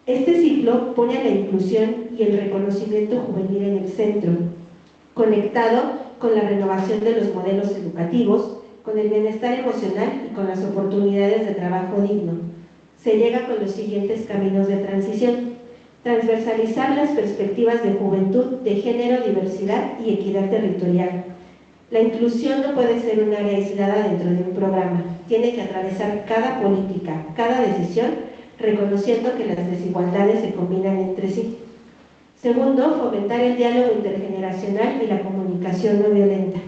Este ciclo pone a la inclusión y el reconocimiento juvenil en el centro, conectado con la renovación de los modelos educativos, con el bienestar emocional y con las oportunidades de trabajo digno. Se llega con los siguientes caminos de transición. Transversalizar las perspectivas de juventud, de género, diversidad y equidad territorial. La inclusión no puede ser un área aislada dentro de un programa. Tiene que atravesar cada política, cada decisión, reconociendo que las desigualdades se combinan entre sí. Segundo, fomentar el diálogo intergeneracional y la comunicación no violenta.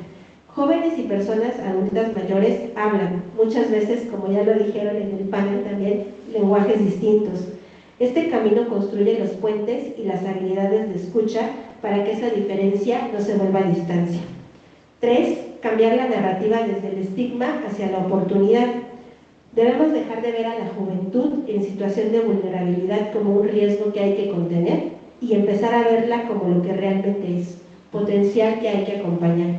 Jóvenes y personas adultas mayores hablan, muchas veces, como ya lo dijeron en el panel también, lenguajes distintos. Este camino construye los puentes y las habilidades de escucha para que esa diferencia no se vuelva distancia. 3. Cambiar la narrativa desde el estigma hacia la oportunidad. Debemos dejar de ver a la juventud en situación de vulnerabilidad como un riesgo que hay que contener y empezar a verla como lo que realmente es, potencial que hay que acompañar.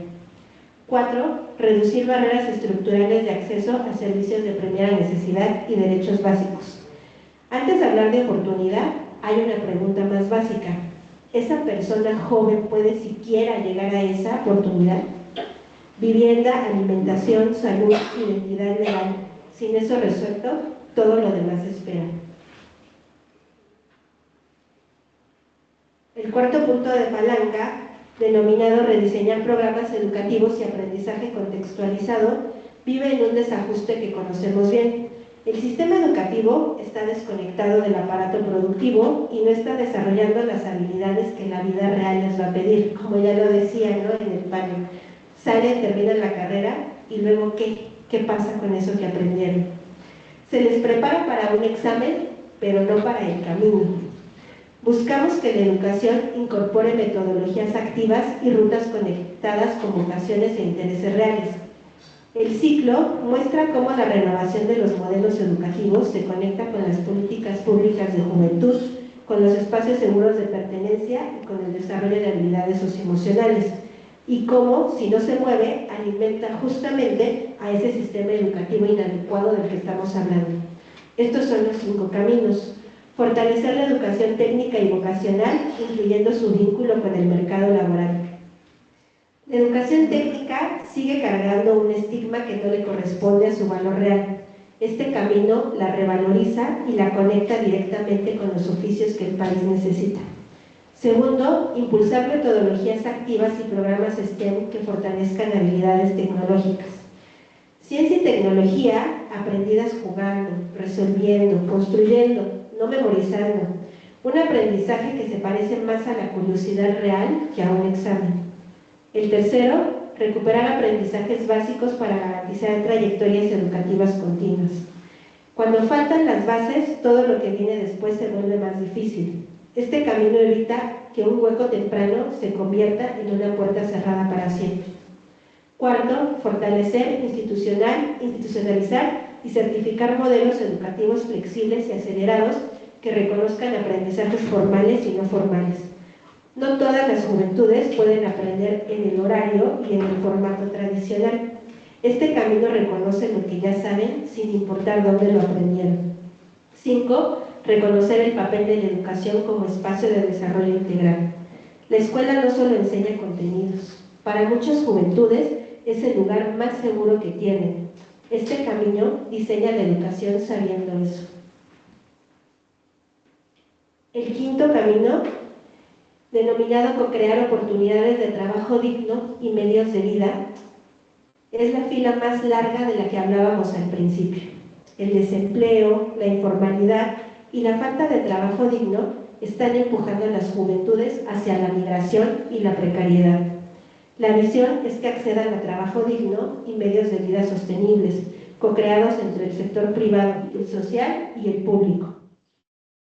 4. Reducir barreras estructurales de acceso a servicios de primera necesidad y derechos básicos. Antes de hablar de oportunidad, hay una pregunta más básica. ¿Esa persona joven puede siquiera llegar a esa oportunidad? vivienda, alimentación, salud, identidad legal. Sin eso resuelto, todo lo demás espera. El cuarto punto de palanca, denominado rediseñar programas educativos y aprendizaje contextualizado, vive en un desajuste que conocemos bien. El sistema educativo está desconectado del aparato productivo y no está desarrollando las habilidades que la vida real les va a pedir, como ya lo decía, ¿no?, en el panel. Salen, terminan la carrera y luego ¿qué pasa con eso que aprendieron? Se les prepara para un examen, pero no para el camino. Buscamos que la educación incorpore metodologías activas y rutas conectadas con vocaciones e intereses reales. El ciclo muestra cómo la renovación de los modelos educativos se conecta con las políticas públicas de juventud, con los espacios seguros de pertenencia y con el desarrollo de habilidades socioemocionales, y cómo, si no se mueve, alimenta justamente a ese sistema educativo inadecuado del que estamos hablando. Estos son los 5 caminos. Fortalecer la educación técnica y vocacional, incluyendo su vínculo con el mercado laboral. La educación técnica sigue cargando un estigma que no le corresponde a su valor real. Este camino la revaloriza y la conecta directamente con los oficios que el país necesita. Segundo, impulsar metodologías activas y programas STEM que fortalezcan habilidades tecnológicas. Ciencia y tecnología aprendidas jugando, resolviendo, construyendo, no memorizando. Un aprendizaje que se parece más a la curiosidad real que a un examen. El tercero, recuperar aprendizajes básicos para garantizar trayectorias educativas continuas. Cuando faltan las bases, todo lo que viene después se vuelve más difícil. Este camino evita que un hueco temprano se convierta en una puerta cerrada para siempre. Cuarto, fortalecer, institucionalizar y certificar modelos educativos flexibles y acelerados que reconozcan aprendizajes formales y no formales. No todas las juventudes pueden aprender en el horario y en el formato tradicional. Este camino reconoce lo que ya saben sin importar dónde lo aprendieron. 5. Reconocer el papel de la educación como espacio de desarrollo integral. La escuela no solo enseña contenidos. Para muchas juventudes es el lugar más seguro que tienen. Este camino diseña la educación sabiendo eso. El quinto camino, denominado co-crear oportunidades de trabajo digno y medios de vida, es la fila más larga de la que hablábamos al principio. El desempleo, la informalidad y la falta de trabajo digno están empujando a las juventudes hacia la migración y la precariedad. La visión es que accedan a trabajo digno y medios de vida sostenibles, co-creados entre el sector privado, el social y el público.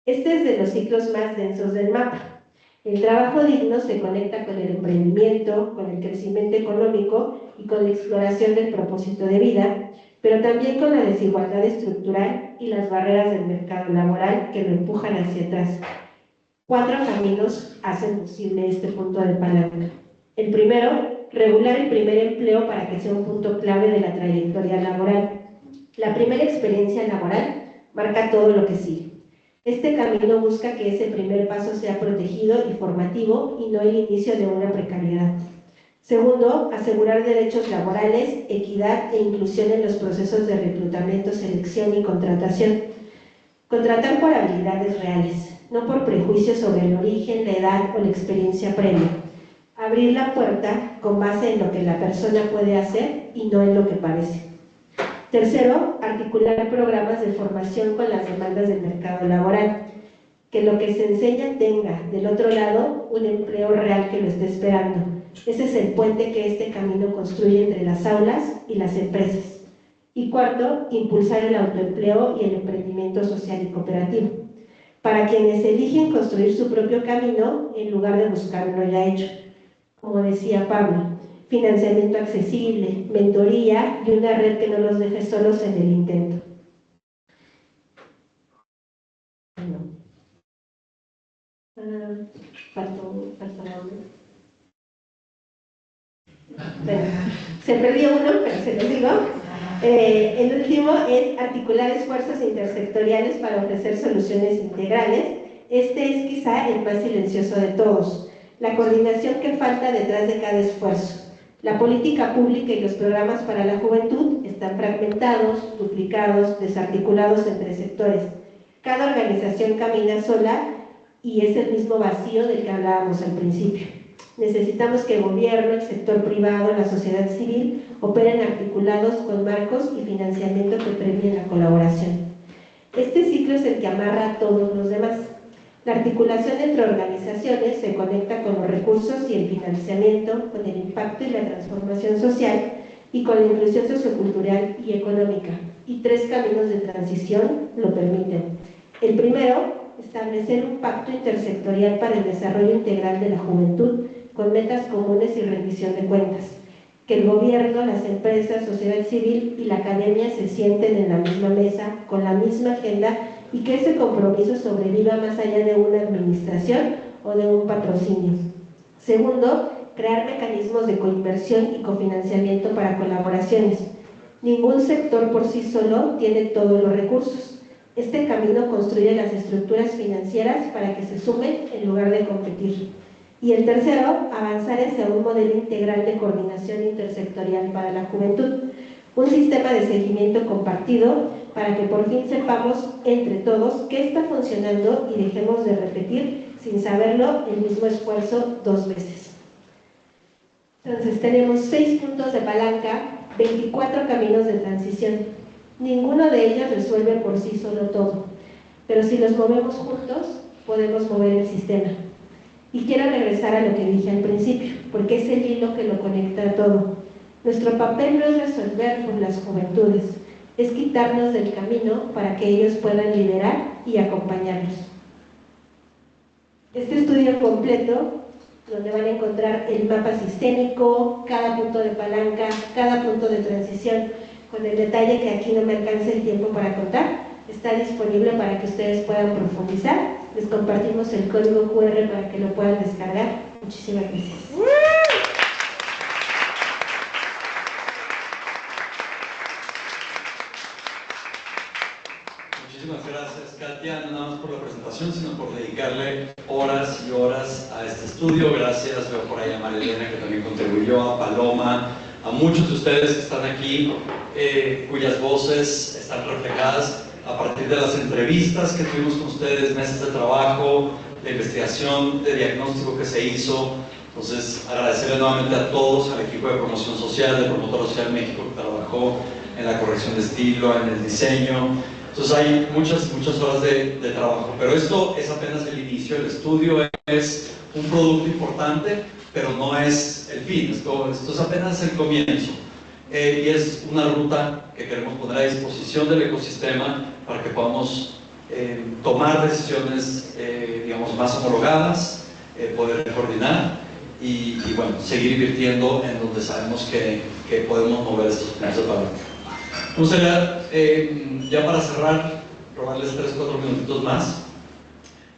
Este es de los ciclos más densos del mapa. El trabajo digno se conecta con el emprendimiento, con el crecimiento económico y con la exploración del propósito de vida, pero también con la desigualdad estructural y las barreras del mercado laboral que lo empujan hacia atrás. 4 caminos hacen posible este punto de palanca. El primero, regular el primer empleo para que sea un punto clave de la trayectoria laboral. La primera experiencia laboral marca todo lo que sigue. Este camino busca que ese primer paso sea protegido y formativo y no el inicio de una precariedad. Segundo, asegurar derechos laborales, equidad e inclusión en los procesos de reclutamiento, selección y contratación. Contratar por habilidades reales, no por prejuicios sobre el origen, la edad o la experiencia previa. Abrir la puerta con base en lo que la persona puede hacer y no en lo que parece. Tercero, articular programas de formación con las demandas del mercado laboral. Que lo que se enseña tenga, del otro lado, un empleo real que lo esté esperando. Ese es el puente que este camino construye entre las aulas y las empresas. Y cuarto, impulsar el autoempleo y el emprendimiento social y cooperativo. Para quienes eligen construir su propio camino en lugar de buscar uno ya hecho. Como decía Pablo, financiamiento accesible, mentoría y una red que no los deje solos en el intento. Se perdió uno, pero se los digo. El último es articular esfuerzos intersectoriales para ofrecer soluciones integrales. Este es quizá el más silencioso de todos. La coordinación que falta detrás de cada esfuerzo. La política pública y los programas para la juventud están fragmentados, duplicados, desarticulados entre sectores. Cada organización camina sola y es el mismo vacío del que hablábamos al principio. Necesitamos que el gobierno, el sector privado, la sociedad civil operen articulados con marcos y financiamiento que premien la colaboración. Este ciclo es el que amarra a todos los demás. La articulación entre organizaciones se conecta con los recursos y el financiamiento, con el impacto y la transformación social y con la inclusión sociocultural y económica. Y 3 caminos de transición lo permiten. El primero, establecer un pacto intersectorial para el desarrollo integral de la juventud con metas comunes y rendición de cuentas. Que el gobierno, las empresas, sociedad civil y la academia se sienten en la misma mesa, con la misma agenda y que ese compromiso sobreviva más allá de una administración o de un patrocinio. Segundo, crear mecanismos de coinversión y cofinanciamiento para colaboraciones. Ningún sector por sí solo tiene todos los recursos. Este camino construye las estructuras financieras para que se sumen en lugar de competir. Y el tercero, avanzar hacia un modelo integral de coordinación intersectorial para la juventud, un sistema de seguimiento compartido para que por fin sepamos entre todos qué está funcionando y dejemos de repetir sin saberlo el mismo esfuerzo 2 veces. Entonces tenemos 6 puntos de palanca, 24 caminos de transición. Ninguno de ellos resuelve por sí solo todo, pero si los movemos juntos podemos mover el sistema. Y quiero regresar a lo que dije al principio, porque es el hilo que lo conecta a todo. Nuestro papel no es resolver por las juventudes, es quitarnos del camino para que ellos puedan liderar y acompañarnos. Este estudio completo, donde van a encontrar el mapa sistémico, cada punto de palanca, cada punto de transición, con el detalle que aquí no me alcanza el tiempo para contar, está disponible para que ustedes puedan profundizar. Les compartimos el código QR para que lo puedan descargar. Muchísimas gracias. Muchísimas gracias, Katia, no nada más por la presentación, sino por dedicarle horas y horas a este estudio. Gracias, veo por ahí a María Elena, que también contribuyó, a Paloma, a muchos de ustedes que están aquí, cuyas voces están reflejadas a partir de las entrevistas que tuvimos con ustedes, meses de trabajo, de investigación, de diagnóstico que se hizo. Entonces, agradecerle nuevamente a todos, al equipo de promoción social, de Promotora Social México, que trabajó en la corrección de estilo, en el diseño. Entonces, hay muchas horas de trabajo, pero esto es apenas el inicio. El estudio es un producto importante, pero no es el fin. Esto es apenas el comienzo. Y es una ruta que queremos poner a disposición del ecosistema para que podamos tomar decisiones, digamos, más homologadas, poder coordinar y bueno, seguir invirtiendo en donde sabemos que podemos mover estos puntos de palanca. Entonces, ya para cerrar, robarles 3-4 minutitos más.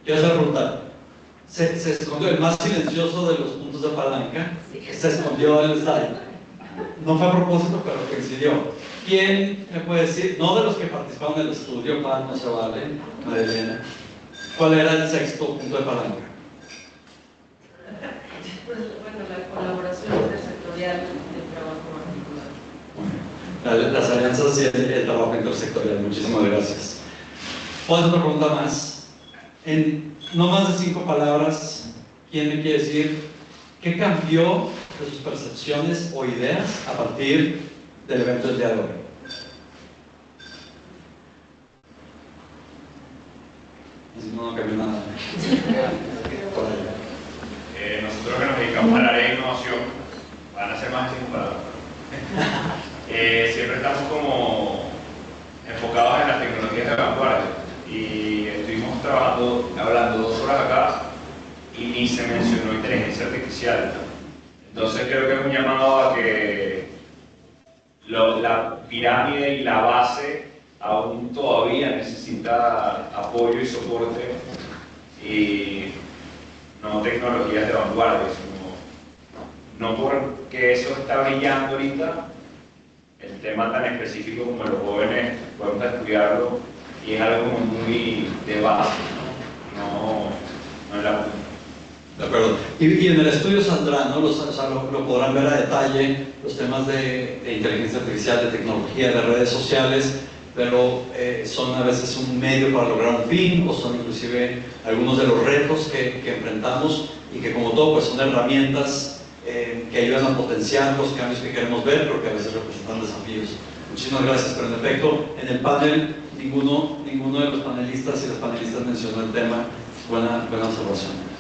Quiero hacer la pregunta. Se escondió el más silencioso de los puntos de palanca, se escondió el slide. No fue a propósito, pero coincidió. ¿Quién me puede decir, no de los que participaron en el estudio, no se vale, María Elena, cuál era el 6.º punto de palanca? Pues, bueno, la colaboración intersectorial del trabajo articulado. Las alianzas y el trabajo intersectorial. Muchísimas gracias. ¿Puedo hacer una pregunta más? En no más de 5 palabras, ¿quién me quiere decir qué cambió de sus percepciones o ideas a partir del evento del día de hoy? No cambió nada. Nosotros que nos dedicamos al área de innovación, van a ser más de 5 palabras. Siempre estamos como enfocados en las tecnologías de vanguardia y estuvimos hablando 2 horas acá y ni se mencionó inteligencia artificial. Entonces creo que es un llamado a que la pirámide y la base aún todavía necesita apoyo y soporte y no tecnologías de vanguardia, sino no porque eso está brillando ahorita, el tema tan específico como los jóvenes podemos estudiarlo y es algo muy de base, no es la punta. De acuerdo. Y en el estudio saldrá, ¿no? O sea, lo podrán ver a detalle, los temas de inteligencia artificial, de tecnología, de redes sociales, pero son a veces un medio para lograr un fin, o son inclusive algunos de los retos que enfrentamos, y que como todo pues son herramientas que ayudan a potenciar los cambios que queremos ver, pero que a veces representan desafíos. Muchísimas gracias, pero en efecto, en el panel ninguno de los panelistas y las panelistas mencionó el tema. Buena observación.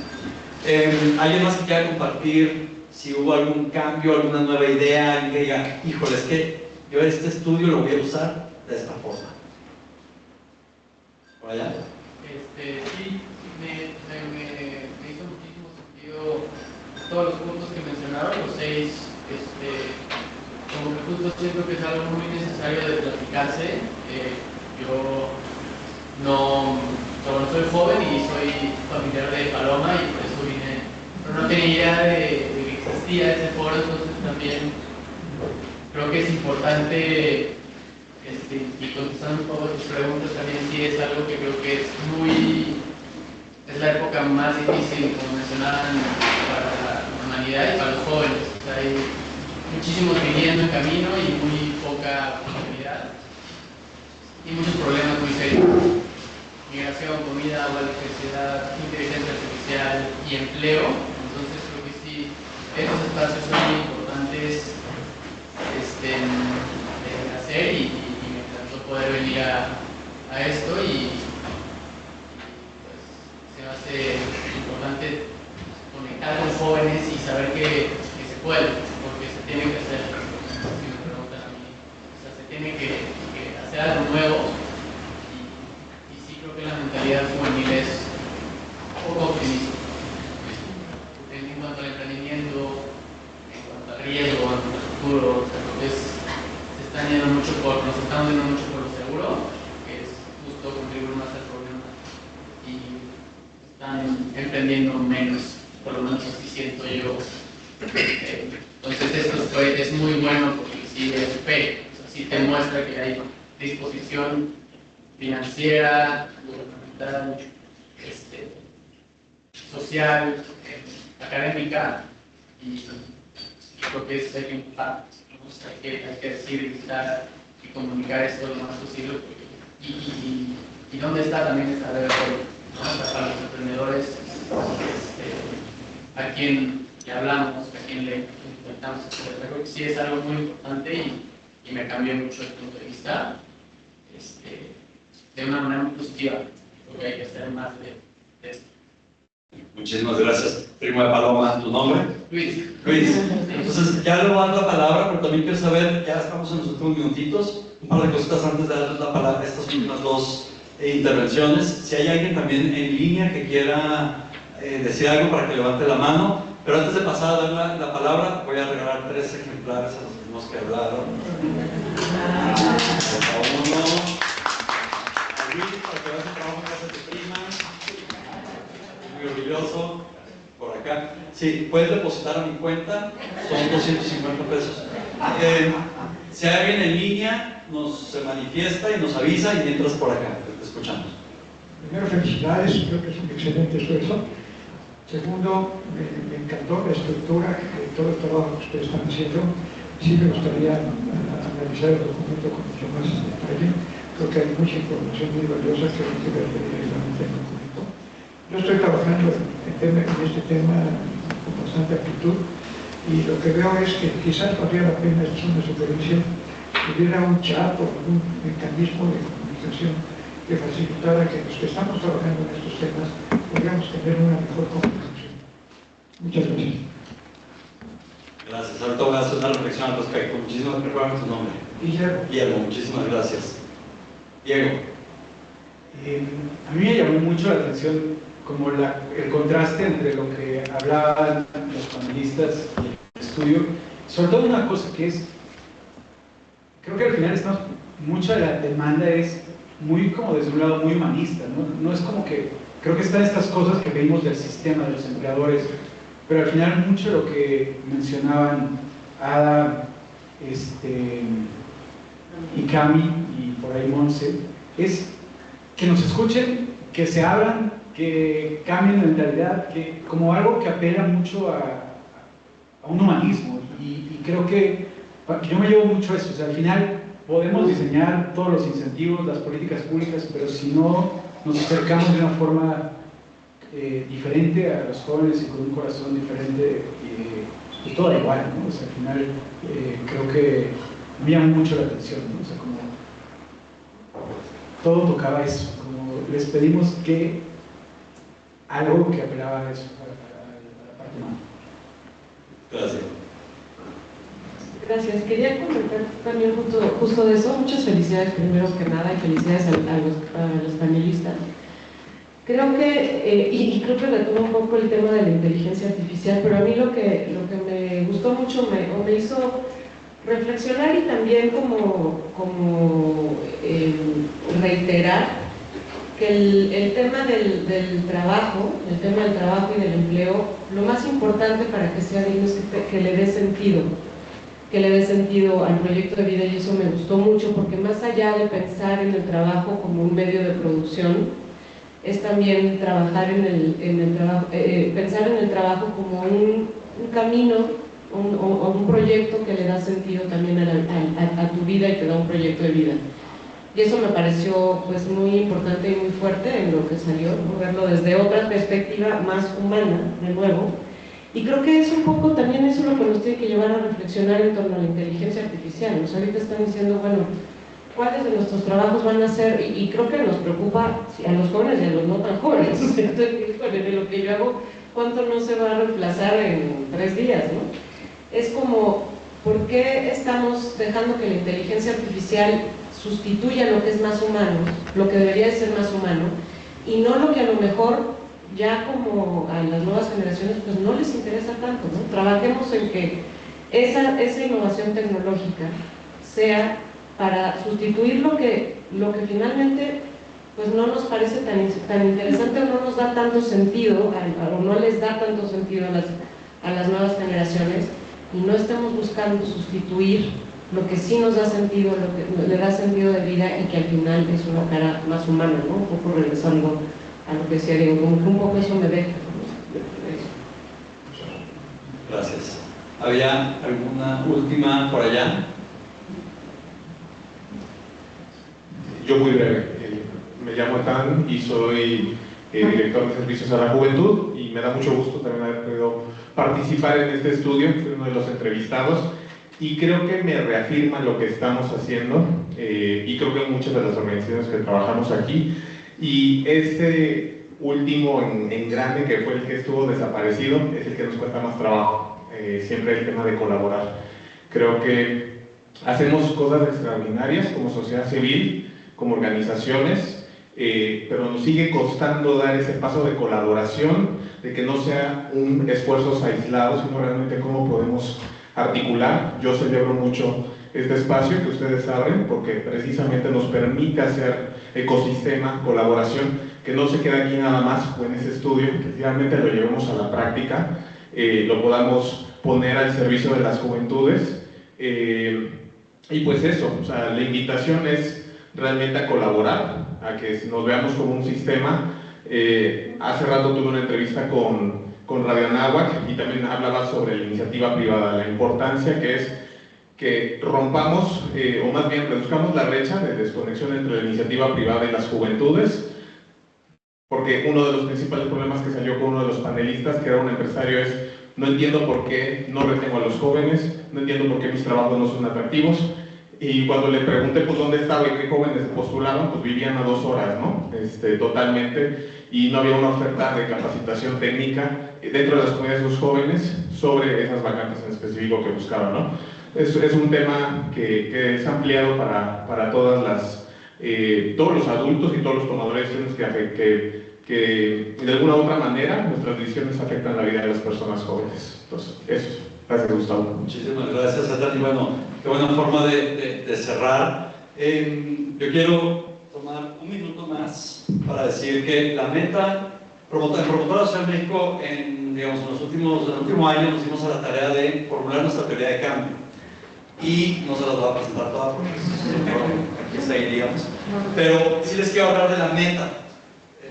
¿Alguien más que quiera compartir si hubo algún cambio, alguna nueva idea, alguien que diga, híjole, es que yo este estudio lo voy a usar de esta forma? ¿Por allá? Sí, me hizo muchísimo sentido todos los puntos que mencionaron, los 6, como que justo siento que es algo muy necesario de platicarse. Yo no soy joven y soy familiar de Paloma y por eso vine, pero no tenía idea de que existía ese foro, entonces también creo que es importante, y contestando un poco tus preguntas también, sí es algo que creo que es la época más difícil, como mencionaban, para la humanidad y para los jóvenes. O sea, hay muchísimos viniendo en camino y muy poca oportunidad y muchos problemas muy serios: migración, comida, agua, electricidad, inteligencia artificial y empleo. Entonces creo que sí, esos espacios son muy importantes de hacer, y me encantó poder venir a esto, y pues se me hace importante conectar con jóvenes y saber que se puede, porque se tiene que hacer, si me preguntan a mí, o sea, se tiene que hacer algo nuevo. Creo que la mentalidad juvenil es poco optimista en cuanto al emprendimiento, en cuanto al riesgo, en cuanto al futuro. O sea, creo que nos están yendo mucho por lo seguro, que es justo contribuir más al problema, y están emprendiendo menos, por lo menos así siento yo. Entonces esto es muy bueno porque sí es fe, o sea, sí te muestra que hay disposición financiera, gubernamental, social, académica, y creo que es el que empujar. Hay que decir, gritar y comunicar esto lo más posible. Y dónde está también esta red de apoyo, ¿no? Para los emprendedores, a quien le hablamos, a quien le intentamos hacer. Creo que sí es algo muy importante, y me cambió mucho el punto de vista. De una manera muy positiva, porque hay que hacer más de esto. Muchísimas gracias. Primo de Paloma, ¿tu nombre? Luis. Entonces, ya le voy a dar la palabra, pero también quiero saber, ya estamos en los últimos minutitos, un par de cositas antes de darles la palabra a estas últimas dos intervenciones. Si hay alguien también en línea que quiera decir algo, para que levante la mano. Pero antes de pasar a dar la palabra, voy a regalar 3 ejemplares a los mismos que hablaron. Uno. Luis, para que veas el trabajo que hace tu prima, muy orgulloso, por acá. Sí, puedes depositar a mi cuenta, son 250 pesos. Si hay alguien en línea, se manifiesta y nos avisa, y mientras por acá, te escuchamos. Primero, felicidades, creo que es un excelente esfuerzo. Segundo, me encantó la estructura de todo el trabajo que ustedes están haciendo. Sí me gustaría analizar el documento con mucho más detalle. Creo que hay mucha información muy valiosa que hay que ver directamente en el documento. Yo estoy trabajando en este tema con bastante actitud, y lo que veo es que quizás valdría la pena, esto es una sugerencia, que hubiera un chat o algún mecanismo de comunicación que facilitara que los que estamos trabajando en estos temas podamos tener una mejor comunicación. Muchas gracias. Gracias. Ahorita voy a hacer una reflexión al respecto. Muchísimas gracias. ¿Tu nombre? Guillermo, muchísimas gracias. Diego. A mí me llamó mucho la atención como el contraste entre lo que hablaban los panelistas y el estudio, sobre todo una cosa que es, creo que al final estamos, mucha de la demanda es muy como desde un lado muy humanista, no es como que, creo que están estas cosas que vimos del sistema de los empleadores, pero al final mucho de lo que mencionaban Ada, y Cami y por ahí Monse, es que nos escuchen, que se abran que cambien la mentalidad, que, como algo que apela mucho a un humanismo. Y creo que yo me llevo mucho eso. O sea, al final podemos diseñar todos los incentivos, las políticas públicas, pero si no nos acercamos de una forma diferente a los jóvenes y con un corazón diferente, pues todo da igual, ¿no? O sea, al final creo que me llama mucho la atención, ¿no? O sea, como todo tocaba eso, como les pedimos que algo que apelaba a eso, a la parte humana. Gracias. Gracias. Quería comentar también justo de eso. Muchas felicidades primero que nada y felicidades a los panelistas. Creo que, y creo que retomo un poco el tema de la inteligencia artificial, pero a mí lo que me gustó mucho me hizo reflexionar y también como reiterar que el tema del trabajo y del empleo, lo más importante para que sea digno es que le dé sentido al proyecto de vida, y eso me gustó mucho porque más allá de pensar en el trabajo como un medio de producción, es también trabajar pensar en el trabajo como un camino o un proyecto que le da sentido también a tu vida y te da un proyecto de vida. Y eso me pareció pues muy importante y muy fuerte en lo que salió, ¿no? Verlo desde otra perspectiva más humana, de nuevo. Y creo que es un poco también eso lo que nos tiene que llevar a reflexionar en torno a la inteligencia artificial. Nos ahorita están diciendo, bueno, ¿cuáles de nuestros trabajos van a ser? Y creo que nos preocupa a los jóvenes y a los no tan jóvenes. Entonces, de lo que yo hago, ¿cuánto no se va a reemplazar en 3 días, ¿no? Es como, ¿por qué estamos dejando que la inteligencia artificial sustituya lo que es más humano, lo que debería de ser más humano, y no lo que a lo mejor ya como a las nuevas generaciones pues no les interesa tanto, ¿no? Trabajemos en que esa innovación tecnológica sea para sustituir lo que finalmente pues no nos parece tan interesante o no nos da tanto sentido o no les da tanto sentido a las nuevas generaciones, y no estemos buscando sustituir lo que sí nos da sentido, lo que le da sentido de vida y que al final es una cara más humana, ¿no? Un poco regresando a lo que decía Diego, como que un poco eso me deja, ¿no? Gracias. ¿Había alguna última por allá? Yo muy breve. Me llamo Ethan y soy director de servicios a la juventud, y me da mucho gusto también haber podido participar en este estudio. Fui uno de los entrevistados y creo que me reafirma lo que estamos haciendo, y creo que muchas de las organizaciones que trabajamos aquí. Y este último en grande, que fue el que estuvo desaparecido, es el que nos cuesta más trabajo, siempre el tema de colaborar. Creo que hacemos cosas extraordinarias como sociedad civil, como organizaciones, pero nos sigue costando dar ese paso de colaboración, de que no sea un esfuerzos aislados, sino realmente cómo podemos articular. Yo celebro mucho este espacio que ustedes abren, porque precisamente nos permite hacer ecosistema, colaboración, que no se queda aquí nada más o en ese estudio, que realmente lo llevemos a la práctica, lo podamos poner al servicio de las juventudes, y pues eso, o sea, la invitación es realmente a colaborar, a que nos veamos como un sistema. Hace rato tuve una entrevista con Radio Anáhuac y también hablaba sobre la iniciativa privada, la importancia que es que rompamos, o más bien reduzcamos la brecha de desconexión entre la iniciativa privada y las juventudes, porque uno de los principales problemas que salió con uno de los panelistas, que era un empresario, es: no entiendo por qué no retengo a los jóvenes, no entiendo por qué mis trabajos no son atractivos. Y cuando le pregunté pues dónde estaba y qué jóvenes se postularon, pues vivían a 2 horas, ¿no? Totalmente, y no había una oferta de capacitación técnica dentro de las comunidades de los jóvenes sobre esas vacantes en específico que buscaban, ¿no? Es un tema que es ampliado para todas todos los adultos y todos los tomadores de decisiones que de alguna u otra manera nuestras decisiones afectan la vida de las personas jóvenes. Entonces, eso. Gracias, Gustavo. Muchísimas gracias, Ethan. Y bueno, qué buena forma de cerrar. Yo quiero tomar un minuto más para decir que la meta, en Promotora Social México, digamos, en el último año nos dimos a la tarea de formular nuestra teoría de cambio. Y no se las voy a presentar todas porque aquí seguiríamos. Pero sí les quiero hablar de la meta.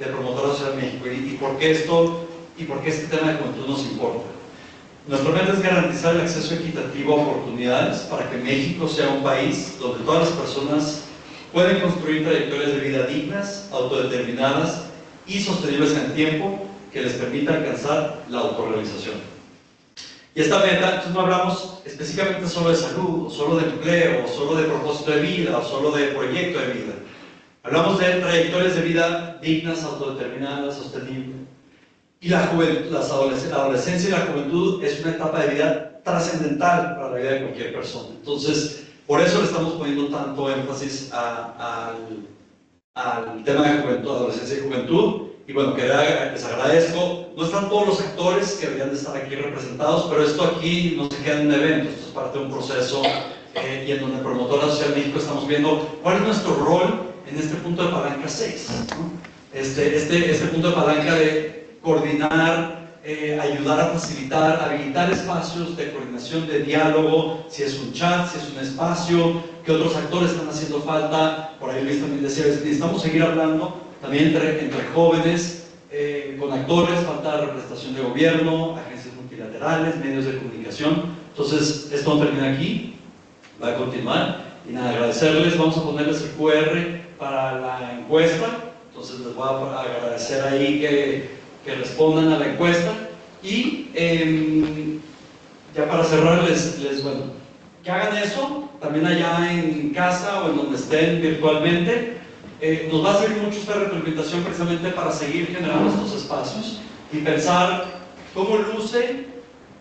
de Promotora Social México y por qué este tema de juventud nos importa. Nuestra meta es garantizar el acceso equitativo a oportunidades para que México sea un país donde todas las personas pueden construir trayectorias de vida dignas, autodeterminadas y sostenibles en el tiempo que les permita alcanzar la autorrealización. Y esta meta, entonces no hablamos específicamente solo de salud, o solo de empleo, o solo de propósito de vida, o solo de proyecto de vida. Hablamos de trayectorias de vida dignas, autodeterminadas, sostenibles. Y la adolescencia y la juventud es una etapa de vida trascendental para la vida de cualquier persona. Entonces, por eso le estamos poniendo tanto énfasis al tema de juventud, adolescencia y juventud. Y bueno, les agradezco. No están todos los actores que deberían de estar aquí representados, pero esto aquí no se queda en un evento, esto es parte de un proceso y en donde Promotora Social México estamos viendo cuál es nuestro rol en este punto de palanca 6, ¿no? Este punto de palanca de coordinar, ayudar a facilitar, habilitar espacios de coordinación, de diálogo, si es un chat, si es un espacio, qué otros actores están haciendo falta. Por ahí Luis también decía, necesitamos seguir hablando también entre jóvenes, con actores, falta representación de gobierno, agencias multilaterales, medios de comunicación. Entonces, esto no termina aquí, va a continuar. Y nada, agradecerles, vamos a ponerles el QR para la encuesta. Entonces, les voy a agradecer ahí que respondan a la encuesta. Y ya para cerrar, bueno, que hagan eso, también allá en casa o en donde estén virtualmente. Nos va a servir mucho esta retroalimentación precisamente para seguir generando estos espacios y pensar cómo luce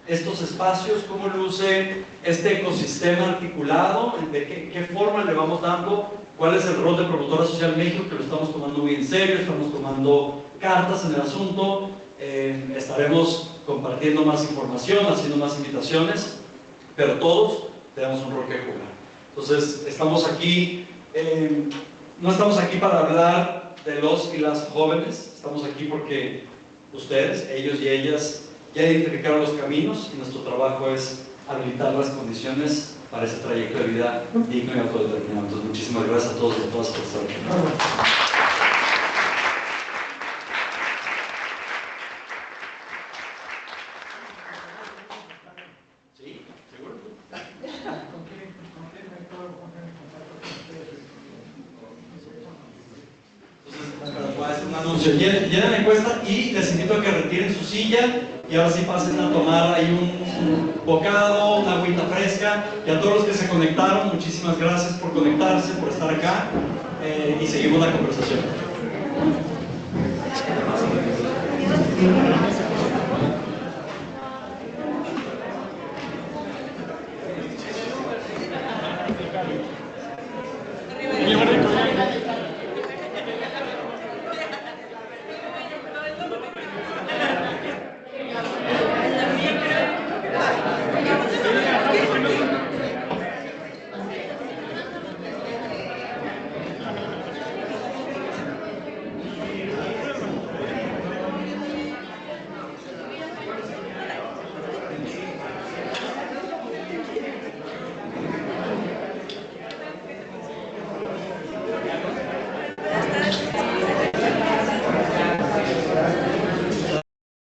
estos espacios, cómo luce este ecosistema articulado, de qué forma le vamos dando, cuál es el rol de Promotora Social México, que lo estamos tomando muy en serio, estamos tomando cartas en el asunto, estaremos compartiendo más información, haciendo más invitaciones, pero todos tenemos un rol que jugar. Entonces, estamos aquí. No estamos aquí para hablar de los y las jóvenes, estamos aquí porque ustedes, ellos y ellas, ya identificaron los caminos y nuestro trabajo es habilitar las condiciones para ese trayecto de vida digno y autodeterminado. Entonces, muchísimas gracias a todos y a todas por estar aquí. Llenen la encuesta y les invito a que retiren su silla y ahora sí pasen a tomar ahí un bocado, una agüita fresca. Y a todos los que se conectaron, muchísimas gracias por conectarse, por estar acá y seguimos la conversación.